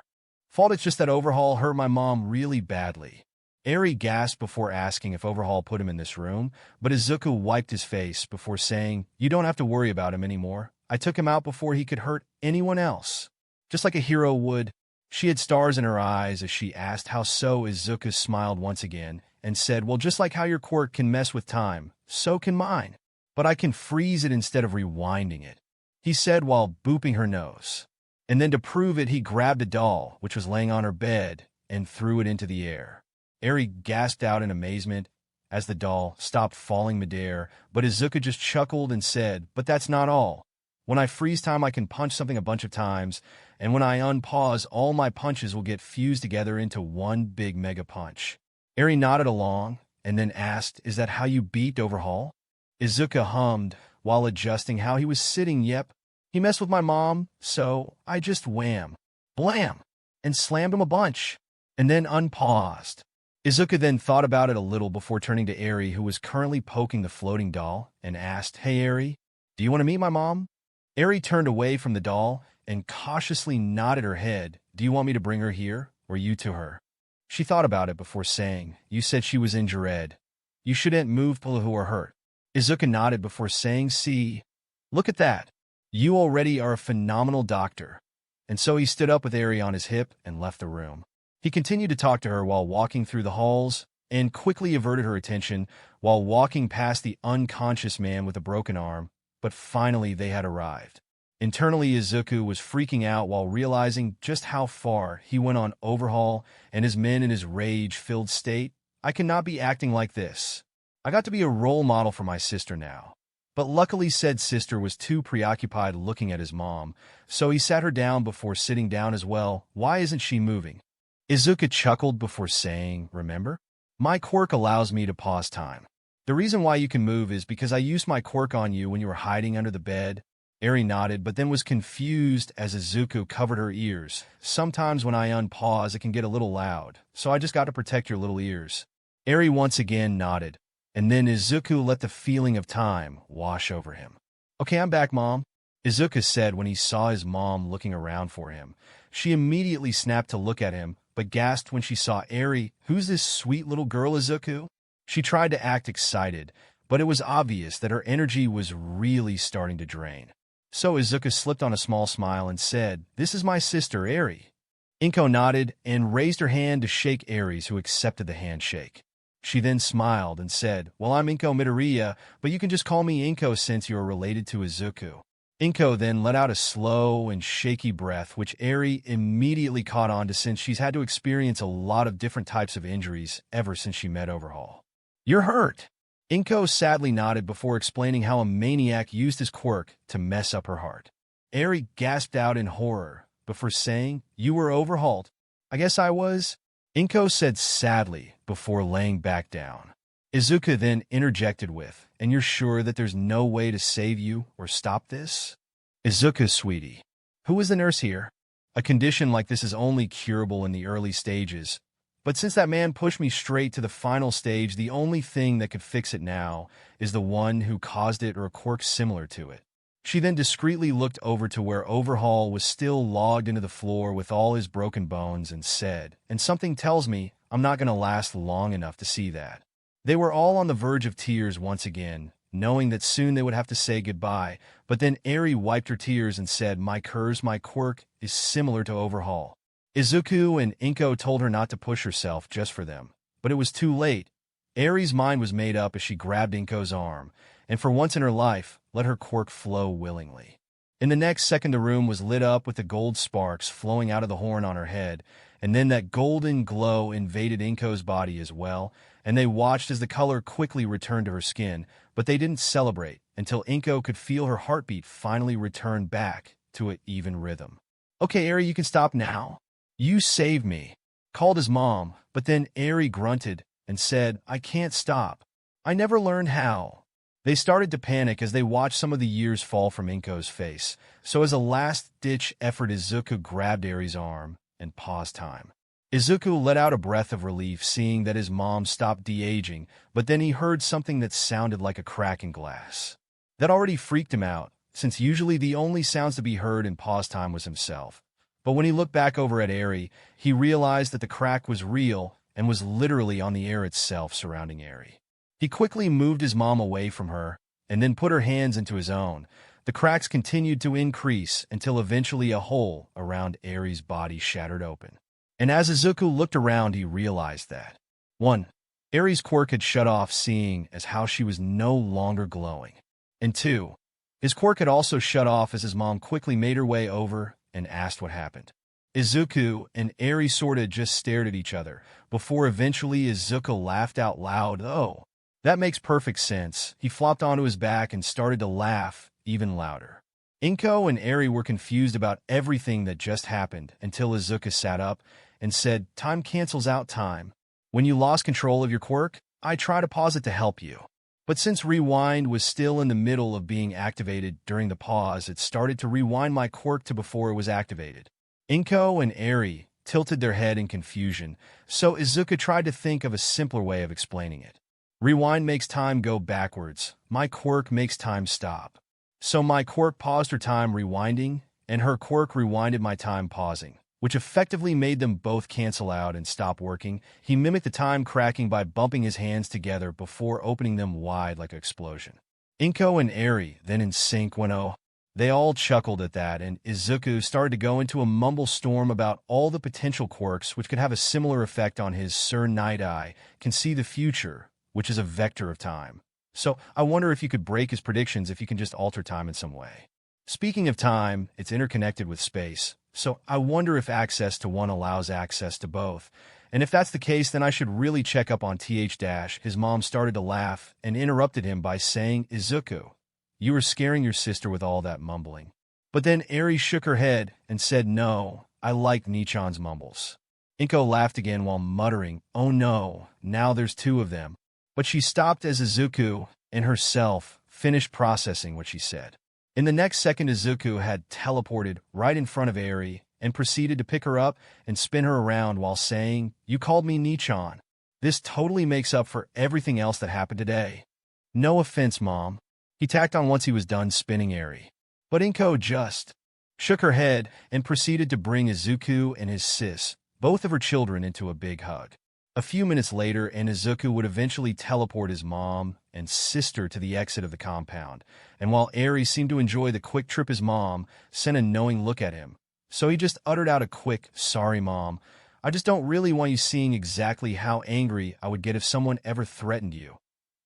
fault. It's just that Overhaul hurt my mom really badly." Eri gasped before asking if Overhaul put him in this room, but Izuku wiped his face before saying, "You don't have to worry about him anymore. I took him out before he could hurt anyone else. Just like a hero would." She had stars in her eyes as she asked how so. Izuku smiled once again and said, "Well, just like how your quirk can mess with time, so can mine. But I can freeze it instead of rewinding it," he said while booping her nose. And then to prove it, he grabbed a doll, which was laying on her bed, and threw it into the air. Eri gasped out in amazement as the doll stopped falling midair, but Izuku just chuckled and said, "But that's not all. When I freeze time, I can punch something a bunch of times, and when I unpause, all my punches will get fused together into one big mega punch." Eri nodded along, and then asked, "Is that how you beat Overhaul?" Izuku hummed while adjusting how he was sitting. "Yep. He messed with my mom, so I just wham, blam, and slammed him a bunch, and then unpaused." Izuku then thought about it a little before turning to Eri, who was currently poking the floating doll, and asked, "Hey, Eri, do you want to meet my mom?" Eri turned away from the doll and cautiously nodded her head. "Do you want me to bring her here, or you to her?" She thought about it before saying, "You said she was injured. You shouldn't move people who are hurt." Izuku nodded before saying, "See, look at that. You already are a phenomenal doctor." And so he stood up with Eri on his hip and left the room. He continued to talk to her while walking through the halls and quickly averted her attention while walking past the unconscious man with a broken arm, but finally they had arrived. Internally, Izuku was freaking out while realizing just how far he went on Overhaul and his men in his rage-filled state. "I cannot be acting like this. I got to be a role model for my sister now." But luckily said sister was too preoccupied looking at his mom, so he sat her down before sitting down as well. "Why isn't she moving?" Izuku chuckled before saying, "Remember? My quirk allows me to pause time. The reason why you can move is because I used my quirk on you when you were hiding under the bed." Eri nodded, but then was confused as Izuku covered her ears. "Sometimes when I unpause, it can get a little loud, so I just got to protect your little ears." Eri once again nodded, and then Izuku let the feeling of time wash over him. "Okay, I'm back, Mom," Izuku said when he saw his mom looking around for him. She immediately snapped to look at him, but gasped when she saw Eri. "Who's this sweet little girl, Izuku?" She tried to act excited, but it was obvious that her energy was really starting to drain. So Izuku slipped on a small smile and said, "This is my sister, Eri." Inko nodded and raised her hand to shake Eri's, who accepted the handshake. She then smiled and said, "Well, I'm Inko Midoriya, but you can just call me Inko since you are related to Izuku." Inko then let out a slow and shaky breath, which Eri immediately caught on to since she's had to experience a lot of different types of injuries ever since she met Overhaul. "You're hurt." Inko sadly nodded before explaining how a maniac used his quirk to mess up her heart. Eri gasped out in horror before saying, "You were overhauled." "I guess I was," Inko said sadly before laying back down. Izuku then interjected with, "And you're sure that there's no way to save you or stop this?" "Izuku, sweetie, who is the nurse here? A condition like this is only curable in the early stages. But since that man pushed me straight to the final stage, the only thing that could fix it now is the one who caused it or a quirk similar to it." She then discreetly looked over to where Overhaul was still logged into the floor with all his broken bones and said, "And something tells me I'm not going to last long enough to see that." They were all on the verge of tears once again, knowing that soon they would have to say goodbye, but then Eri wiped her tears and said, my quirk is similar to Overhaul. Izuku and Inko told her not to push herself just for them, but it was too late. Eri's mind was made up as she grabbed Inko's arm, and for once in her life, let her quirk flow willingly. In the next second, the room was lit up with the gold sparks flowing out of the horn on her head, and then that golden glow invaded Inko's body as well, and they watched as the color quickly returned to her skin, but they didn't celebrate until Inko could feel her heartbeat finally return back to an even rhythm. Okay, Eri, you can stop now. You saved me, called his mom, but then Eri grunted and said, I can't stop. I never learned how. They started to panic as they watched some of the years fall from Inko's face, so as a last-ditch effort, Izuku grabbed Eri's arm and paused time. Izuku let out a breath of relief seeing that his mom stopped de-aging, but then he heard something that sounded like a crack in glass. That already freaked him out, since usually the only sounds to be heard in pause time was himself. But when he looked back over at Eri, he realized that the crack was real and was literally on the air itself surrounding Eri. He quickly moved his mom away from her and then put her hands into his own. The cracks continued to increase until eventually a hole around Eri's body shattered open. And as Izuku looked around, he realized that 1. Eri's quirk had shut off, seeing as how she was no longer glowing. And 2. His quirk had also shut off as his mom quickly made her way over and asked what happened. Izuku and Eri sorta just stared at each other, before eventually Izuku laughed out loud. Oh, that makes perfect sense. He flopped onto his back and started to laugh even louder. Inko and Eri were confused about everything that just happened until Izuku sat up and said, time cancels out time. When you lost control of your quirk, I try to pause it to help you. But since rewind was still in the middle of being activated during the pause, it started to rewind my quirk to before it was activated. Inko and Eri tilted their head in confusion, so Izuku tried to think of a simpler way of explaining it. Rewind makes time go backwards. My quirk makes time stop. So my quirk paused her time rewinding, and her quirk rewinded my time pausing, which effectively made them both cancel out and stop working. He mimicked the time cracking by bumping his hands together before opening them wide like an explosion. Inko and Eri, then in sync, went oh. They all chuckled at that, and Izuku started to go into a mumble storm about all the potential quirks which could have a similar effect on his Sir Night Eye, can see the future, which is a vector of time. So I wonder if you could break his predictions if you can just alter time in some way. Speaking of time, it's interconnected with space, so I wonder if access to one allows access to both. And if that's the case, then I should really check up on TH-. His mom started to laugh and interrupted him by saying, Izuku, you were scaring your sister with all that mumbling. But then Eri shook her head and said, no, I like Nichan's mumbles. Inko laughed again while muttering, oh no, now there's two of them. But she stopped as Izuku and herself finished processing what she said. In the next second, Izuku had teleported right in front of Eri and proceeded to pick her up and spin her around while saying, you called me Nichan. This totally makes up for everything else that happened today. No offense, Mom, he tacked on once he was done spinning Eri. But Inko just shook her head and proceeded to bring Izuku and his sis, both of her children, into a big hug. A few minutes later, and Izuku would eventually teleport his mom and sister to the exit of the compound, and while Eri seemed to enjoy the quick trip, his mom sent a knowing look at him. So he just uttered out a quick, sorry, Mom. I just don't really want you seeing exactly how angry I would get if someone ever threatened you.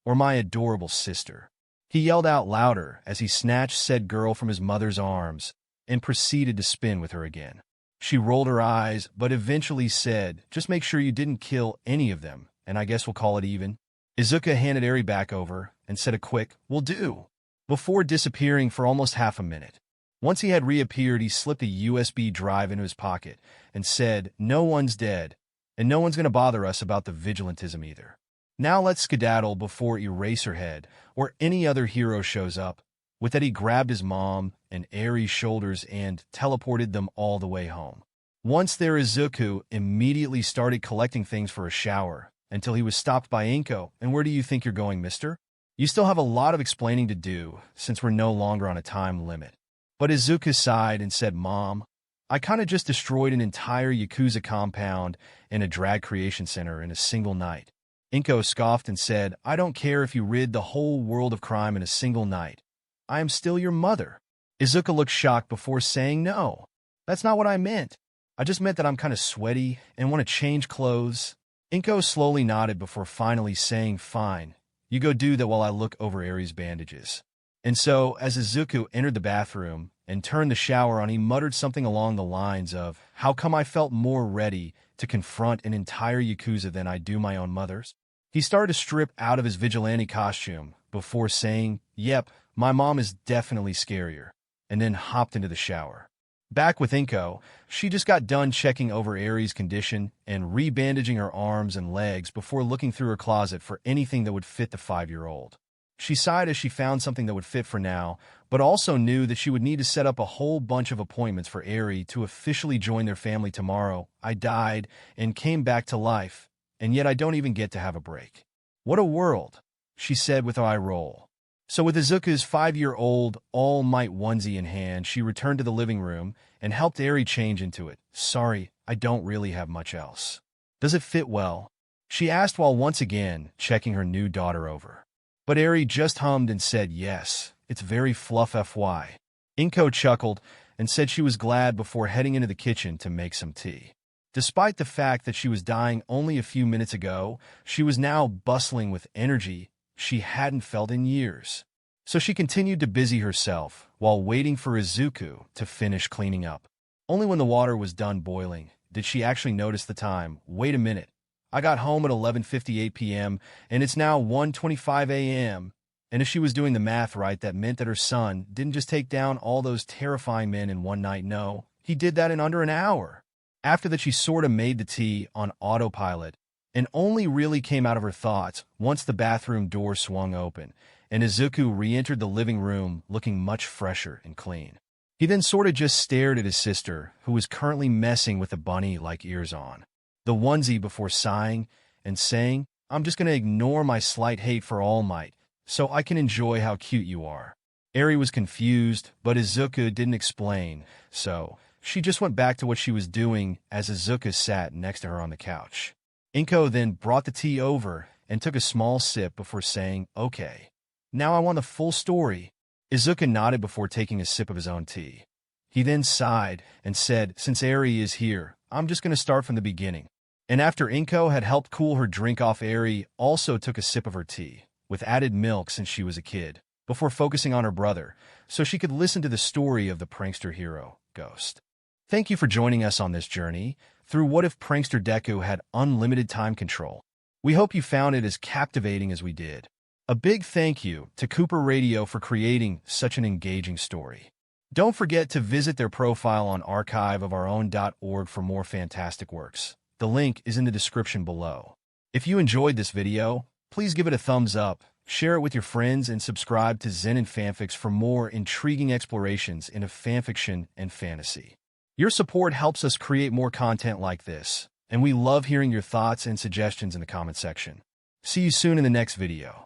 Or my adorable sister. He yelled out louder as he snatched said girl from his mother's arms and proceeded to spin with her again. She rolled her eyes, but eventually said, just make sure you didn't kill any of them, and I guess we'll call it even. Izuku handed Eri back over and said a quick, will do, before disappearing for almost half a minute. Once he had reappeared, he slipped a USB drive into his pocket and said, no one's dead, and no one's going to bother us about the vigilantism either. Now let's skedaddle before Eraserhead or any other hero shows up. With that, he grabbed his mom and Eri's shoulders and teleported them all the way home. Once there, Izuku immediately started collecting things for a shower until he was stopped by Inko. And where do you think you're going, mister? You still have a lot of explaining to do since we're no longer on a time limit. But Izuku sighed and said, Mom, I kinda just destroyed an entire Yakuza compound and a drag creation center in a single night. Inko scoffed and said, I don't care if you rid the whole world of crime in a single night. I am still your mother. Izuku looked shocked before saying, no, that's not what I meant. I just meant that I'm kind of sweaty and want to change clothes. Inko slowly nodded before finally saying, fine, you go do that while I look over Eri's bandages. And so, as Izuku entered the bathroom and turned the shower on, he muttered something along the lines of, how come I felt more ready to confront an entire Yakuza than I do my own mother's? He started to strip out of his vigilante costume before saying, yep, my mom is definitely scarier, and then hopped into the shower. Back with Inko, she just got done checking over Eri's condition and rebandaging her arms and legs before looking through her closet for anything that would fit the 5-year-old. She sighed as she found something that would fit for now, but also knew that she would need to set up a whole bunch of appointments for Eri to officially join their family tomorrow. I died and came back to life, and yet I don't even get to have a break. What a world, she said with an eye roll. So with Izuku's 5-year-old All Might onesie in hand, she returned to the living room and helped Eri change into it. Sorry, I don't really have much else. Does it fit well? She asked while once again checking her new daughter over. But Eri just hummed and said yes, it's very fluff FY. Inko chuckled and said she was glad before heading into the kitchen to make some tea. Despite the fact that she was dying only a few minutes ago, she was now bustling with energy she hadn't felt in years. So she continued to busy herself while waiting for Izuku to finish cleaning up. Only when the water was done boiling did she actually notice the time. Wait a minute. I got home at 11:58 p.m., and it's now 1:25 a.m., and if she was doing the math right, that meant that her son didn't just take down all those terrifying men in one night. No, he did that in under an hour. After that, she sort of made the tea on autopilot and only really came out of her thoughts once the bathroom door swung open, and Izuku re-entered the living room looking much fresher and clean. He then sort of just stared at his sister, who was currently messing with the bunny-like ears on the onesie before sighing and saying, I'm just going to ignore my slight hate for All Might, so I can enjoy how cute you are. Eri was confused, but Izuku didn't explain, so she just went back to what she was doing as Izuku sat next to her on the couch. Inko then brought the tea over and took a small sip before saying, okay, now I want the full story. Izuku nodded before taking a sip of his own tea. He then sighed and said, since Eri is here, I'm just going to start from the beginning. And after Inko had helped cool her drink off, Eri also took a sip of her tea, with added milk since she was a kid, before focusing on her brother, so she could listen to the story of the prankster hero, Ghost. Thank you for joining us on this journey through What If Prankster Deku Had Unlimited Time Control. We hope you found it as captivating as we did. A big thank you to Cooper Radio for creating such an engaging story. Don't forget to visit their profile on archiveofourown.org for more fantastic works. The link is in the description below. If you enjoyed this video, please give it a thumbs up, share it with your friends, and subscribe to Zenin Fanfics for more intriguing explorations into fanfiction and fantasy. Your support helps us create more content like this, and we love hearing your thoughts and suggestions in the comment section. See you soon in the next video.